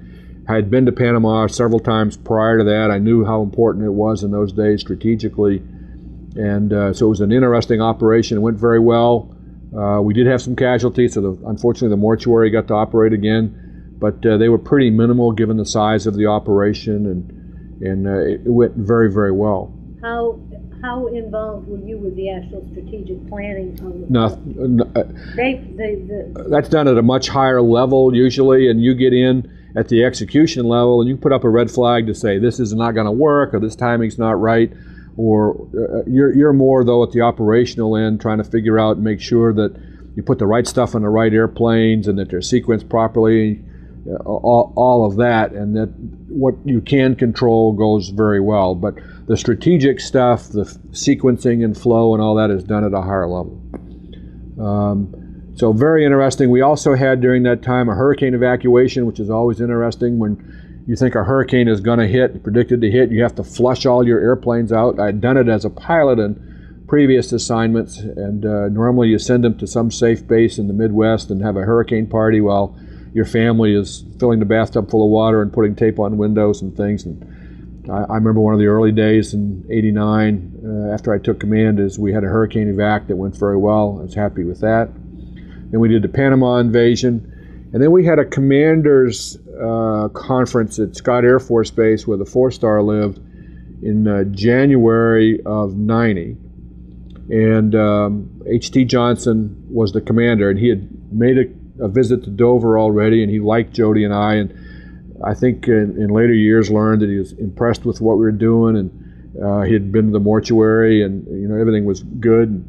had been to Panama several times prior to that. I knew how important it was in those days strategically. And so it was an interesting operation. It went very well. We did have some casualties, so unfortunately the mortuary got to operate again. But they were pretty minimal given the size of the operation, and it went very, very well. How involved were you with the actual strategic planning? That's done at a much higher level usually, and you get in at the execution level and you put up a red flag to say this is not going to work, or this timing's not right, or you're more though at the operational end trying to figure out and make sure that you put the right stuff on the right airplanes and that they're sequenced properly, all of that, and that what you can control goes very well. But the strategic stuff, the sequencing and flow and all that is done at a higher level. So very interesting. We also had during that time a hurricane evacuation, which is always interesting. When you think a hurricane is going to hit, predicted to hit, you have to flush all your airplanes out. I'd done it as a pilot in previous assignments, and normally you send them to some safe base in the Midwest and have a hurricane party while your family is filling the bathtub full of water and putting tape on windows and things. And I remember one of the early days in '89, after I took command, is we had a hurricane evac that went very well. I was happy with that. Then we did the Panama invasion, and then we had a commanders conference at Scott Air Force Base where the 4-star lived in January of '90. And H.T. Johnson was the commander, and he had made a visit to Dover already, and he liked Jody and I think in later years learned that he was impressed with what we were doing, and he had been to the mortuary, and everything was good.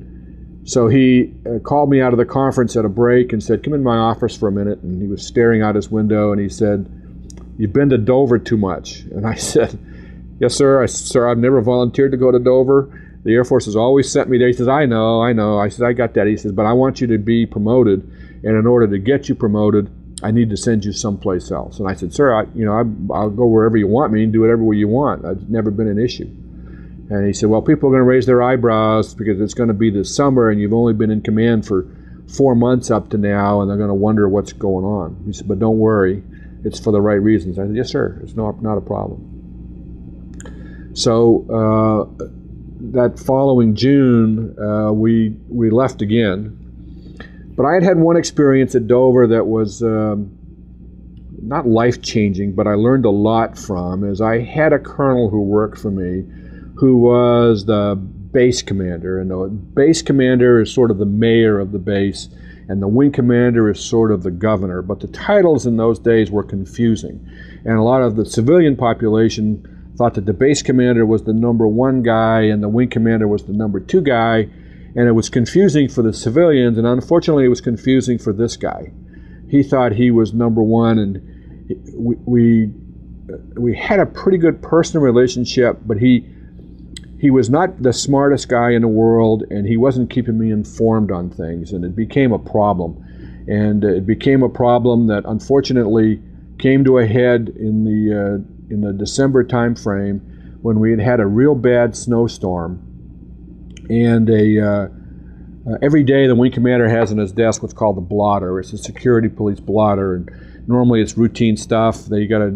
So he called me out of the conference at a break and said, "Come in my office for a minute." And he was staring out his window, and he said, "You've been to Dover too much." And I said, "Yes, sir." I said, "Sir, I've never volunteered to go to Dover. The Air Force has always sent me there." He says, I know. I said, "I got that." He says, "But I want you to be promoted, and in order to get you promoted, I need to send you someplace else." And I said, "Sir, I'll go wherever you want me and do whatever you want. It's never been an issue." And he said, "Well, people are going to raise their eyebrows because it's going to be this summer, and you've only been in command for 4 months up to now, and they're going to wonder what's going on." He said, "But don't worry, it's for the right reasons." I said, "Yes, sir. It's not a problem." So that following June, we left again. But I had one experience at Dover that was not life-changing, but I learned a lot from, is I had a colonel who worked for me who was the base commander. And the base commander is sort of the mayor of the base, and the wing commander is sort of the governor. But the titles in those days were confusing. And a lot of the civilian population thought that the base commander was the #1 guy and the wing commander was the #2 guy. And it was confusing for the civilians, and unfortunately it was confusing for this guy. He thought he was #1, and we had a pretty good personal relationship, but he was not the smartest guy in the world, and he wasn't keeping me informed on things, and it became a problem. And it became a problem that unfortunately came to a head in the December time frame when we had had a real bad snowstorm. And every day the wing commander has on his desk what's called the blotter. It's a security police blotter, and normally it's routine stuff. They got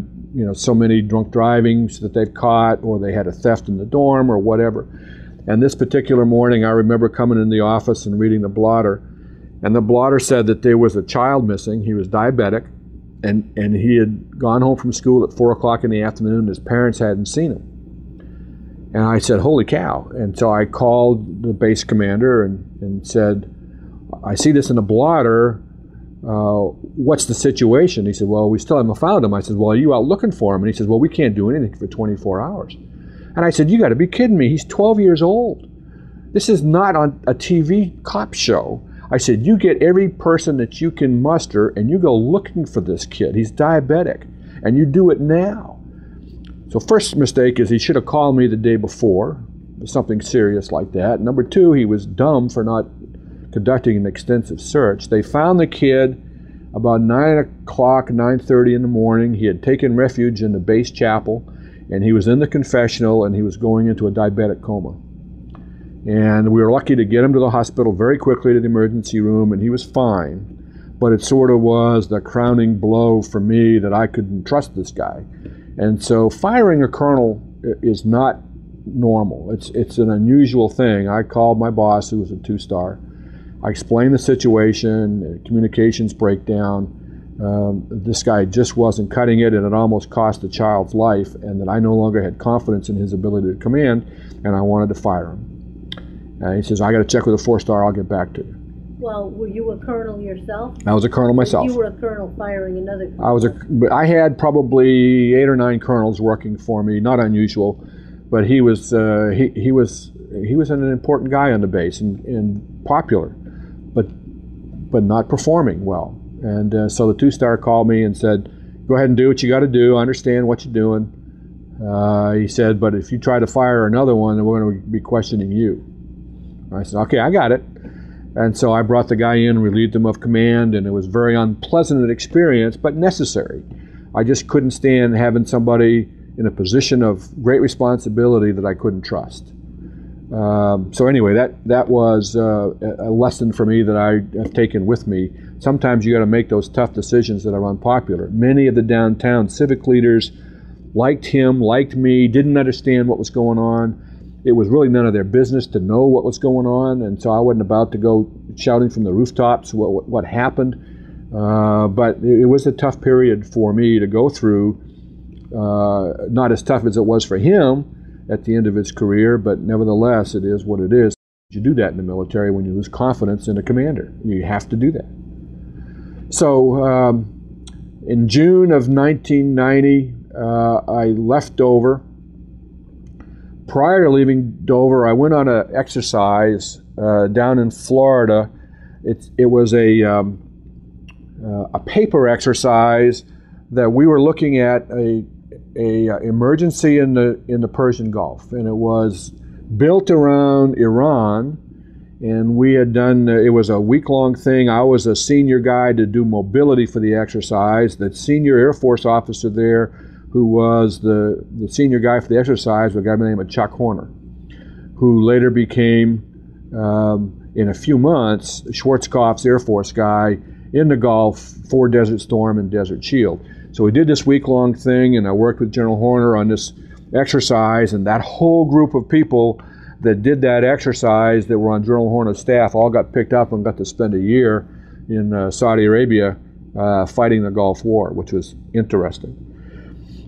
so many drunk drivings that they've caught, or they had a theft in the dorm, or whatever. And this particular morning, I remember coming in the office and reading the blotter, and the blotter said that there was a child missing. He was diabetic, and he had gone home from school at 4 o'clock in the afternoon, and his parents hadn't seen him. And I said, "Holy cow." And so I called the base commander and said, "I see this in the blotter. What's the situation?" He said, "Well, we still haven't found him." I said, "Well, are you out looking for him?" And he says, "Well, we can't do anything for 24 hours. And I said, "You got to be kidding me. He's 12 years old. This is not on a TV cop show. I said, you get every person that you can muster and you go looking for this kid. He's diabetic, and you do it now. So first mistake is he should have called me the day before, something serious like that. Number two, he was dumb for not conducting an extensive search. They found the kid about 9 o'clock, 9:30 in the morning. He had taken refuge in the base chapel, and he was in the confessional, and he was going into a diabetic coma. And we were lucky to get him to the hospital very quickly to the emergency room, and he was fine. But it sort of was the crowning blow for me that I couldn't trust this guy. And so firing a colonel is not normal. It's an unusual thing. I called my boss, who was a 2-star. I explained the situation, communications breakdown. This guy just wasn't cutting it, and it almost cost the child's life, and that I no longer had confidence in his ability to command, and I wanted to fire him. He says, I got to check with a 4-star, I'll get back to you. Well, were you a colonel yourself? I was a colonel myself. You were a colonel firing another colonel. I had probably 8 or 9 colonels working for me, not unusual, but he was an important guy on the base and popular, but not performing well. And so the 2-star called me and said, go ahead and do what you got to do. I understand what you're doing. He said, but if you try to fire another one, then we're going to be questioning you. I said, okay, I got it. And so I brought the guy in, relieved him of command, and it was a very unpleasant experience, but necessary. I just couldn't stand having somebody in a position of great responsibility that I couldn't trust. So anyway, that was a lesson for me that I have taken with me. Sometimes you got to make those tough decisions that are unpopular. Many of the downtown civic leaders liked him, liked me, didn't understand what was going on. It was really none of their business to know what was going on, and so I wasn't about to go shouting from the rooftops what happened. But it was a tough period for me to go through. Not as tough as it was for him at the end of his career, but nevertheless, it is what it is. You do that in the military when you lose confidence in a commander. You have to do that. So in June of 1990, I left Dover. Prior to leaving Dover, I went on an exercise down in Florida. It was a paper exercise that we were looking at a emergency in the Persian Gulf, and it was built around Iran. And we had done, it was a week-long thing. I was a senior guy to do mobility for the exercise. The senior Air Force officer there, who was the senior guy for the exercise, was a guy by the name of Chuck Horner, who later became, in a few months, Schwarzkopf's Air Force guy in the Gulf for Desert Storm and Desert Shield. So we did this week-long thing, and I worked with General Horner on this exercise, and that whole group of people that did that exercise that were on General Horner's staff all got picked up and got to spend a year in Saudi Arabia fighting the Gulf War, which was interesting.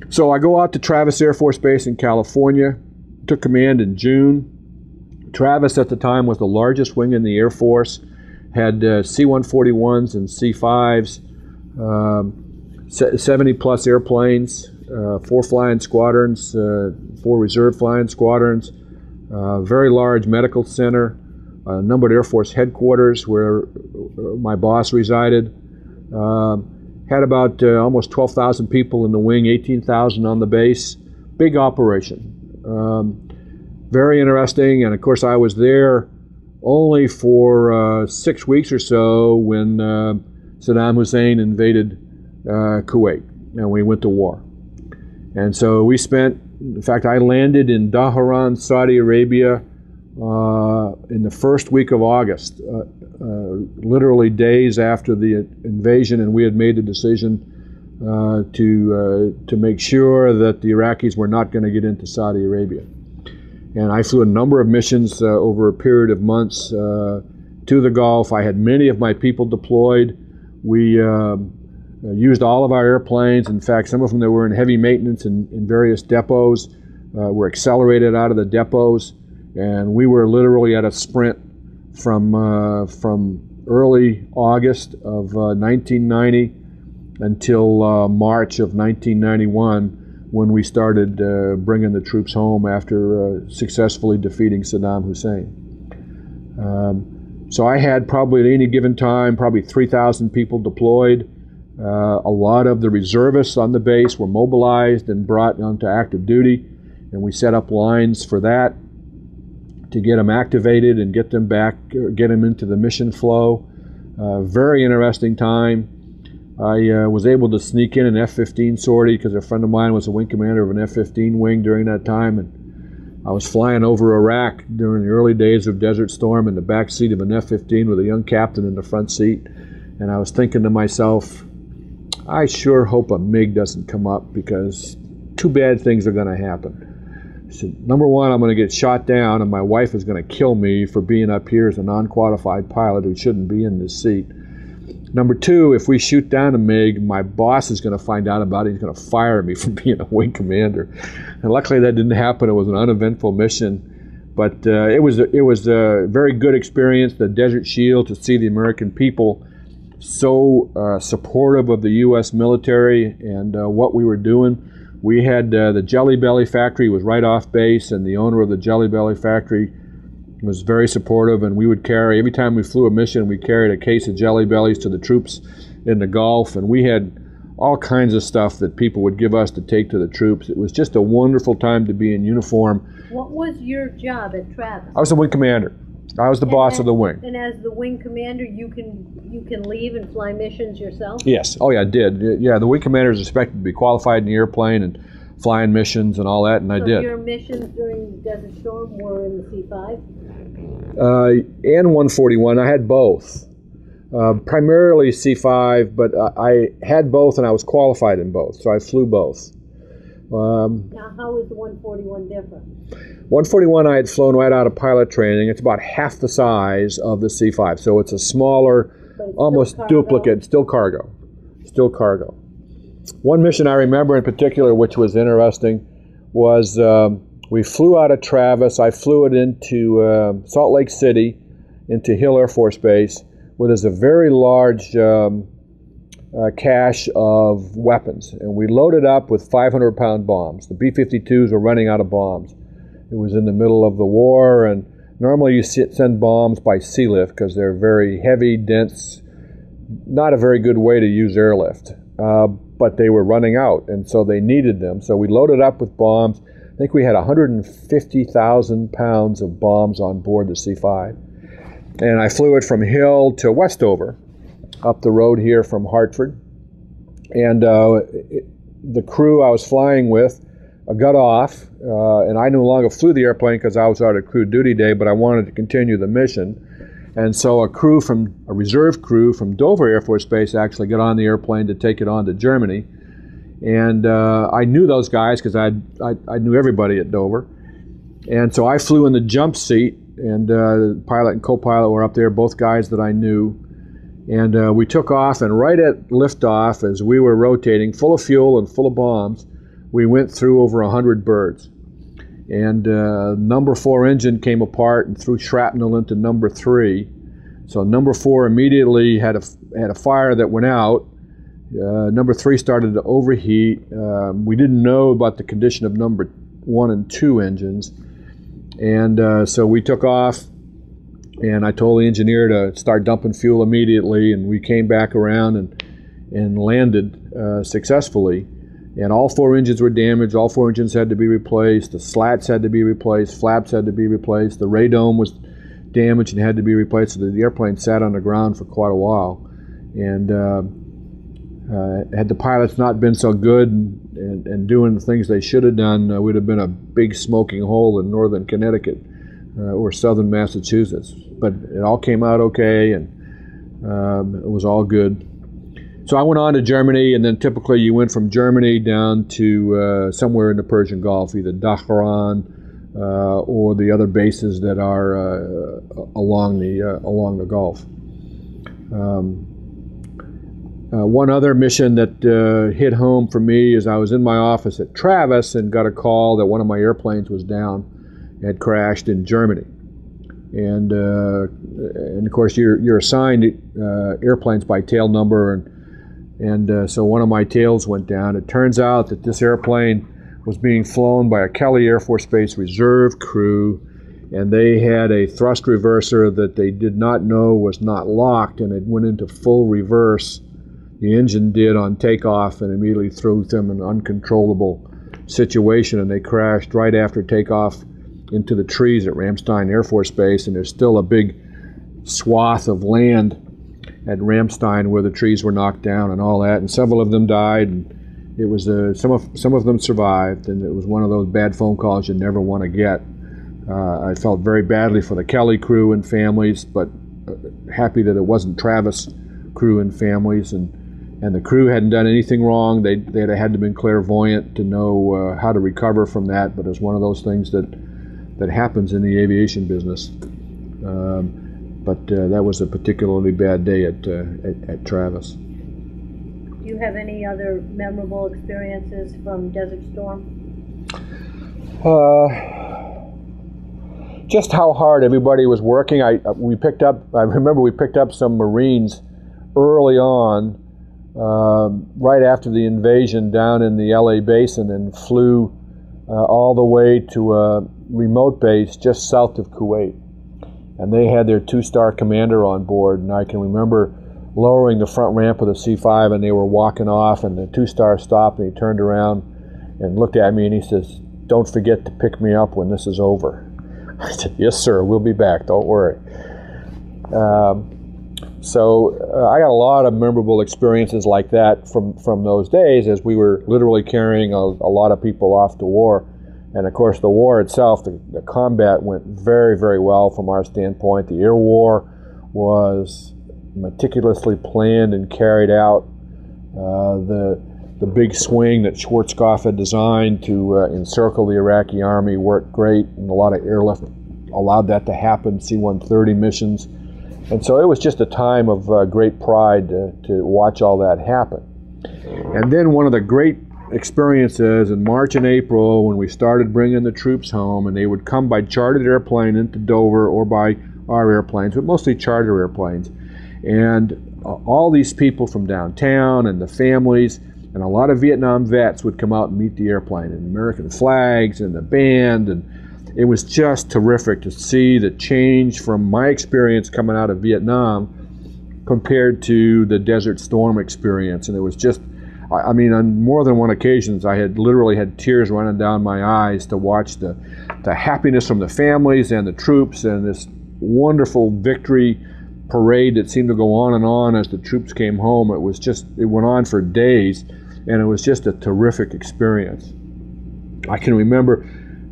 So I go out to Travis Air Force Base in California, took command in June. Travis at the time was the largest wing in the Air Force, had C-141s and C-5s, 70-plus airplanes, 4 flying squadrons, 4 reserve flying squadrons, very large medical center, a numbered Air Force headquarters where my boss resided. Had about almost 12,000 people in the wing, 18,000 on the base. Big operation. Very interesting, and of course I was there only for 6 weeks or so when Saddam Hussein invaded Kuwait, and we went to war. And so we spent, in fact, I landed in Dhahran, Saudi Arabia in the first week of August, literally days after the invasion, and we had made the decision to make sure that the Iraqis were not going to get into Saudi Arabia. And I flew a number of missions over a period of months to the Gulf. I had many of my people deployed. We used all of our airplanes. In fact, some of them that were in heavy maintenance in various depots were accelerated out of the depots, and we were literally at a sprint from early August of 1990 until March of 1991, when we started bringing the troops home after successfully defeating Saddam Hussein. So I had probably at any given time, probably 3,000 people deployed. A lot of the reservists on the base were mobilized and brought onto active duty, and we set up lines for that to get them activated and get them back, get them into the mission flow. Very interesting time. I was able to sneak in an F-15 sortie because a friend of mine was a wing commander of an F-15 wing during that time, and I was flying over Iraq during the early days of Desert Storm in the back seat of an F-15 with a young captain in the front seat, and I was thinking to myself, I sure hope a MiG doesn't come up because two bad things are going to happen. I said, number one, I'm going to get shot down and my wife is going to kill me for being up here as a non-qualified pilot who shouldn't be in this seat. Number two, if we shoot down a MiG, my boss is going to find out about it. He's going to fire me for being a wing commander. And luckily that didn't happen. It was an uneventful mission. But it was a very good experience, the Desert Shield, to see the American people so supportive of the U.S. military and what we were doing. We had the Jelly Belly factory was right off base, and the owner of the Jelly Belly factory was very supportive, and we would carry, every time we flew a mission, we carried a case of Jelly Bellies to the troops in the Gulf, and we had all kinds of stuff that people would give us to take to the troops. It was just a wonderful time to be in uniform. What was your job at Travis? I was the wing commander. I was the boss of the wing. And as the wing commander, you can leave and fly missions yourself? Yes. Oh, yeah, I did. Yeah, the wing commander is expected to be qualified in the airplane and flying missions and all that, and I did. So your missions during Desert Storm were in the C-5? And 141. I had both. Primarily C-5, but I had both and I was qualified in both, so I flew both. Now, how is the 141 different? 141 I had flown right out of pilot training. It's about half the size of the C-5, so it's a smaller, almost duplicate, still cargo. Still cargo. One mission I remember in particular, which was interesting, was we flew out of Travis. I flew it into Salt Lake City, into Hill Air Force Base, where there's a very large cache of weapons. And we loaded up with 500-pound bombs. The B-52s were running out of bombs. It was in the middle of the war, and normally you send bombs by sea lift because they're very heavy, dense, not a very good way to use airlift. But they were running out, and so they needed them. So we loaded up with bombs. I think we had 150,000 pounds of bombs on board the C-5. And I flew it from Hill to Westover, up the road here from Hartford. And the crew I was flying with got off, and I no longer flew the airplane because I was out of crew duty day, but I wanted to continue the mission. And so a reserve crew from Dover Air Force Base actually got on the airplane to take it on to Germany. And I knew those guys because I knew everybody at Dover. And so I flew in the jump seat, and the pilot and co-pilot were up there, both guys that I knew. And we took off, and right at liftoff, as we were rotating, full of fuel and full of bombs, we went through over 100 birds. And number 4 engine came apart and threw shrapnel into number 3. So number 4 immediately had a fire that went out. Number 3 started to overheat. We didn't know about the condition of number 1 and 2 engines. And so we took off, and I told the engineer to start dumping fuel immediately, and we came back around and landed successfully. And all 4 engines were damaged. All 4 engines had to be replaced. The slats had to be replaced. Flaps had to be replaced. The radome was damaged and had to be replaced. So the airplane sat on the ground for quite a while. And had the pilots not been so good and doing the things they should have done, we'd have been a big smoking hole in northern Connecticut or southern Massachusetts. But it all came out okay, and it was all good. So I went on to Germany, and then typically you went from Germany down to somewhere in the Persian Gulf, either Tehran or the other bases that are along the Gulf. One other mission that hit home for me is I was in my office at Travis and got a call that one of my airplanes was down, had crashed in Germany. And of course you're assigned airplanes by tail number, and so one of my tails went down. It turns out that this airplane was being flown by a Kelly Air Force Base reserve crew, and they had a thrust reverser that they did not know was not locked, and it went into full reverse. The engine did on takeoff, and immediately threw them in an uncontrollable situation, and they crashed right after takeoff into the trees at Ramstein Air Force Base, and there's still a big swath of land at Ramstein where the trees were knocked down and all that, and several of them died, and it was some of them survived, and it was one of those bad phone calls you never want to get. I felt very badly for the Kelly crew and families, but happy that it wasn't Travis crew and families, and the crew hadn't done anything wrong. They had to have been clairvoyant to know how to recover from that, but it's one of those things that happens in the aviation business. But that was a particularly bad day at Travis. Do you have any other memorable experiences from Desert Storm? Just how hard everybody was working. I remember we picked up some Marines early on, right after the invasion down in the LA basin, and flew all the way to a remote base just south of Kuwait. And they had their 2-star commander on board, and I can remember lowering the front ramp of the C-5, and they were walking off, and the 2-star stopped, and he turned around and looked at me, and he says, "Don't forget to pick me up when this is over." I said, "Yes, sir, we'll be back, don't worry." So I got a lot of memorable experiences like that from those days, as we were literally carrying a lot of people off to war. And of course, the war itself, the combat went very, very well from our standpoint. The air war was meticulously planned and carried out. The big swing that Schwarzkopf had designed to encircle the Iraqi army worked great, and a lot of airlift allowed that to happen, C-130 missions. And so it was just a time of great pride to watch all that happen. And then one of the great experiences in March and April, when we started bringing the troops home, and they would come by chartered airplane into Dover or by our airplanes, but mostly charter airplanes. And all these people from downtown and the families and a lot of Vietnam vets would come out and meet the airplane, and American flags and the band, and it was just terrific to see the change from my experience coming out of Vietnam compared to the Desert Storm experience. And it was just, I mean, on more than one occasion, I had literally had tears running down my eyes to watch the happiness from the families and the troops, and this wonderful victory parade that seemed to go on as the troops came home. It went on for days, and it was just a terrific experience. I can remember,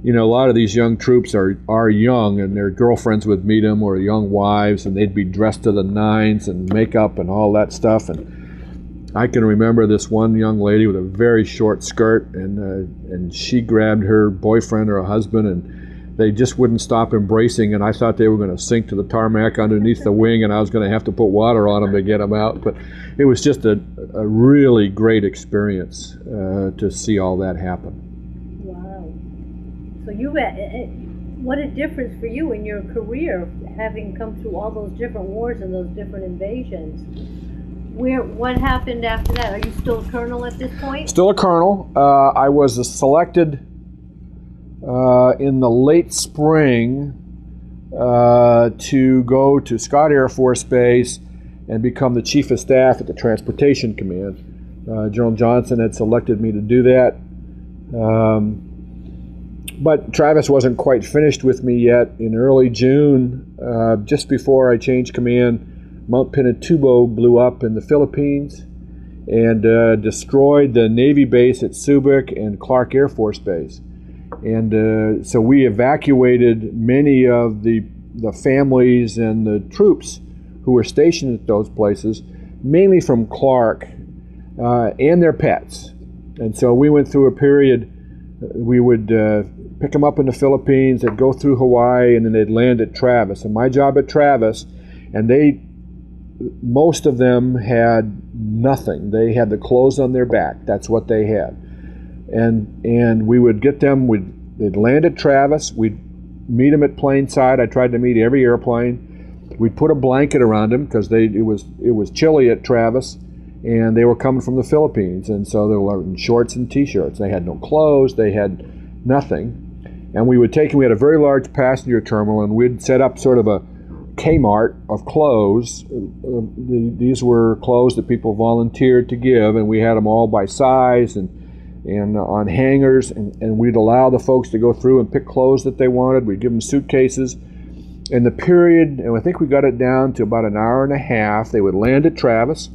you know, a lot of these young troops are young, and their girlfriends would meet them, or young wives, and they'd be dressed to the nines and makeup and all that stuff. And I can remember this one young lady with a very short skirt, and she grabbed her boyfriend or husband, and they just wouldn't stop embracing, and I thought they were going to sink to the tarmac underneath the wing, and I was going to have to put water on them to get them out. But it was just a really great experience to see all that happen. Wow. So what a difference for you in your career, having come through all those different wars and those different invasions. What happened after that? Are you still a colonel at this point? Still a colonel. I was selected in the late spring to go to Scott Air Force Base and become the Chief of Staff at the Transportation Command. General Johnson had selected me to do that. But Travis wasn't quite finished with me yet. In early June, just before I changed command, Mount Pinatubo blew up in the Philippines and destroyed the Navy base at Subic and Clark Air Force Base. And so we evacuated many of the families and the troops who were stationed at those places, mainly from Clark, and their pets. And so we went through a period, we would pick them up in the Philippines, they'd go through Hawaii, and then they'd land at Travis. And my job at Travis, and most of them had nothing. They had the clothes on their back. That's what they had. And we would get them, they'd land at Travis, we'd meet them at plainside. I tried to meet every airplane. We'd put a blanket around them because it was chilly at Travis, and they were coming from the Philippines, and so they were in shorts and t-shirts. They had no clothes, they had nothing. And we had a very large passenger terminal, and we'd set up sort of a Kmart of clothes. These were clothes that people volunteered to give, and we had them all by size and on hangers, and we'd allow the folks to go through and pick clothes that they wanted. We'd give them suitcases. In the period, and I think we got it down to about an hour and a half, they would land at Travis.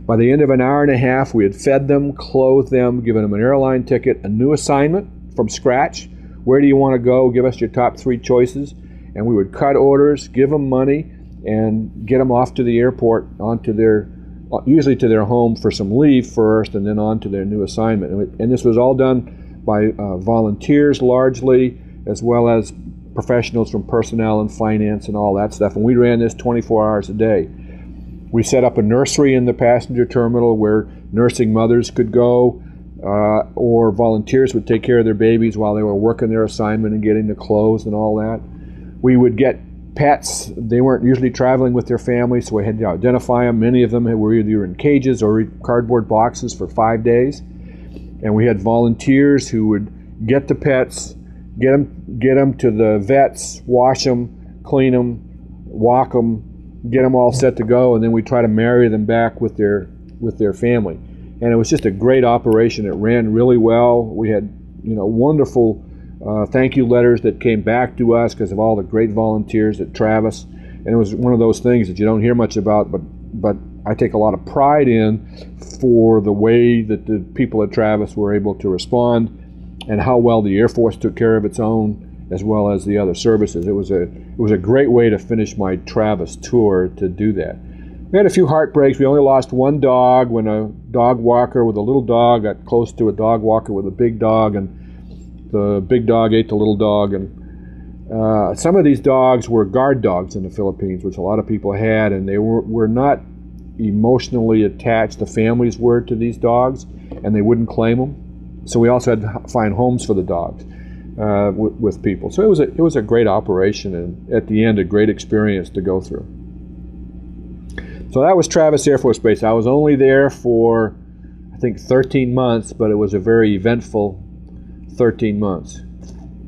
By the end of an hour and a half, we had fed them, clothed them, given them an airline ticket, a new assignment from scratch. Where do you want to go? Give us your top 3 choices. And we would cut orders, give them money, and get them off to the airport, usually to their home for some leave first, and then on to their new assignment. And this was all done by volunteers largely, as well as professionals from personnel and finance and all that stuff. And we ran this 24 hours a day. We set up a nursery in the passenger terminal where nursing mothers could go, or volunteers would take care of their babies while they were working their assignment and getting the clothes and all that. We would get pets. They weren't usually traveling with their families, so we had to identify them. Many of them were either in cages or cardboard boxes for 5 days. And we had volunteers who would get the pets, get them to the vets, wash them, clean them, walk them, get them all set to go, and then we try to marry them back with their family. And it was just a great operation. It ran really well. We had wonderful thank you letters that came back to us because of all the great volunteers at Travis. And it was one of those things that you don't hear much about, but I take a lot of pride in for the way that the people at Travis were able to respond and how well the Air Force took care of its own, as well as the other services. It was a great way to finish my Travis tour, to do that. We had a few heartbreaks. We only lost one dog when a dog walker with a little dog got close to a dog walker with a big dog, and the big dog ate the little dog. And some of these dogs were guard dogs in the Philippines, which a lot of people had, and they were not emotionally attached. The families were to these dogs, and they wouldn't claim them. So we also had to find homes for the dogs with people. So it was a great operation, and at the end, a great experience to go through. So that was Travis Air Force Base. I was only there for, I think, 13 months, but it was a very eventful 13 months.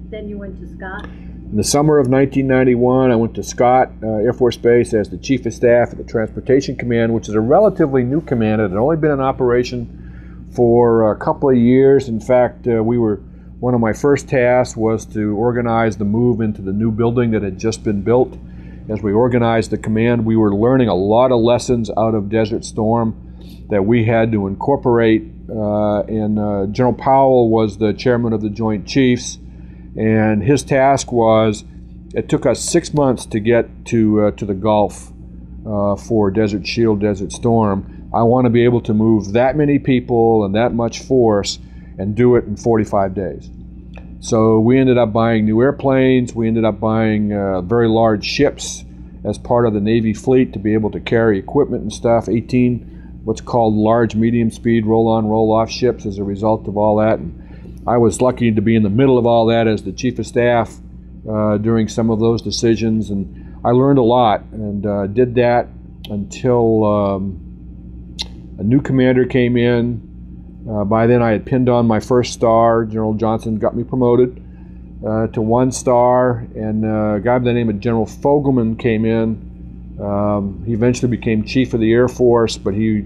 Then you went to Scott? In the summer of 1991, I went to Scott Air Force Base as the Chief of Staff at the Transportation Command, which is a relatively new command. It had only been in operation for a couple of years. In fact, one of my first tasks was to organize the move into the new building that had just been built. As we organized the command, we were learning a lot of lessons out of Desert Storm that we had to incorporate. And General Powell was the chairman of the Joint Chiefs, and his task was, it took us 6 months to get to the Gulf for Desert Shield, Desert Storm. I want to be able to move that many people and that much force and do it in 45 days. So we ended up buying new airplanes. We ended up buying very large ships as part of the Navy fleet to be able to carry equipment and stuff, 18 what's called large medium speed roll-on roll-off ships as a result of all that. And I was lucky to be in the middle of all that as the Chief of Staff during some of those decisions, and I learned a lot, and did that until a new commander came in. By then I had pinned on my first star. General Johnson got me promoted to 1 star, and a guy by the name of General Fogelman came in. He eventually became Chief of the Air Force, but he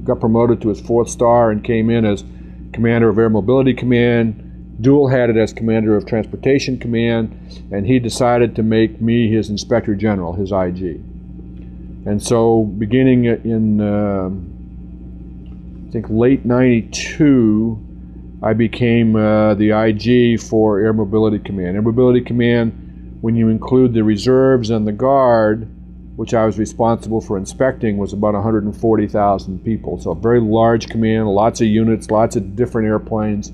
got promoted to his 4th star and came in as Commander of Air Mobility Command, dual-hatted as Commander of Transportation Command, and he decided to make me his Inspector General, his IG. And so beginning in I think late 92, I became the IG for Air Mobility Command. Air Mobility Command, when you include the reserves and the Guard, which I was responsible for inspecting, was about 140,000 people. So a very large command, lots of units, lots of different airplanes.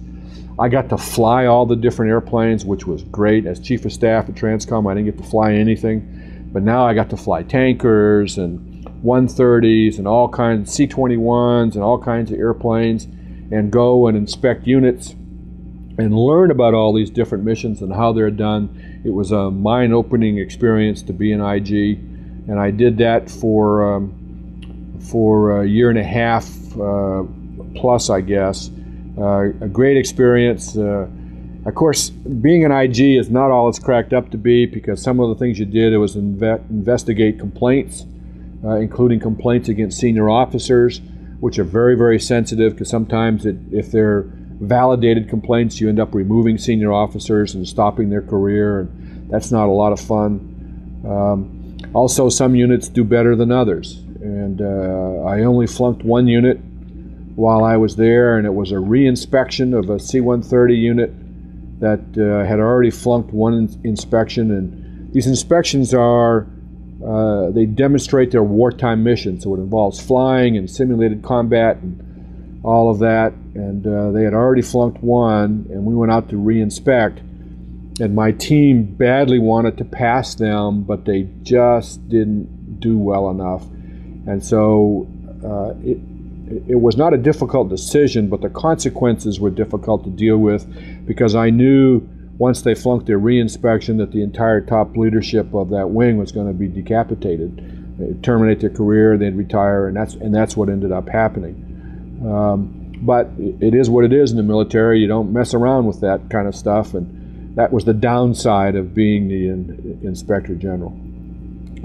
I got to fly all the different airplanes, which was great. As Chief of Staff at Transcom, I didn't get to fly anything. But now I got to fly tankers and 130s and all kinds, C-21s and all kinds of airplanes, and go and inspect units and learn about all these different missions and how they're done. It was a mind-opening experience to be an IG, and I did that for a year and a half plus, I guess. A great experience. Of course, being an IG is not all it's cracked up to be, because some of the things you did, it was investigate complaints, including complaints against senior officers, which are very, very sensitive, because sometimes if they're validated complaints, you end up removing senior officers and stopping their career, and that's not a lot of fun. Also, some units do better than others, and I only flunked one unit while I was there, and it was a re-inspection of a C-130 unit that had already flunked one inspection. And these inspections they demonstrate their wartime mission, so it involves flying and simulated combat and all of that, and they had already flunked one, and we went out to re-inspect, and my team badly wanted to pass them, but they just didn't do well enough. And so it was not a difficult decision, but the consequences were difficult to deal with, because I knew once they flunked their re-inspection that the entire top leadership of that wing was going to be decapitated. They'd terminate their career, they'd retire, and that's what ended up happening. But it is what it is in the military. You don't mess around with that kind of stuff, and that was the downside of being the Inspector General.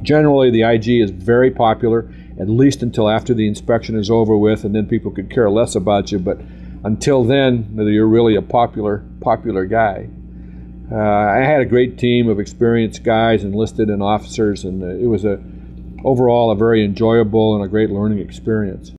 Generally, the IG is very popular, at least until after the inspection is over with, and then people could care less about you. But until then, you're really a popular guy. I had a great team of experienced guys, enlisted and officers, and it was overall a very enjoyable and a great learning experience.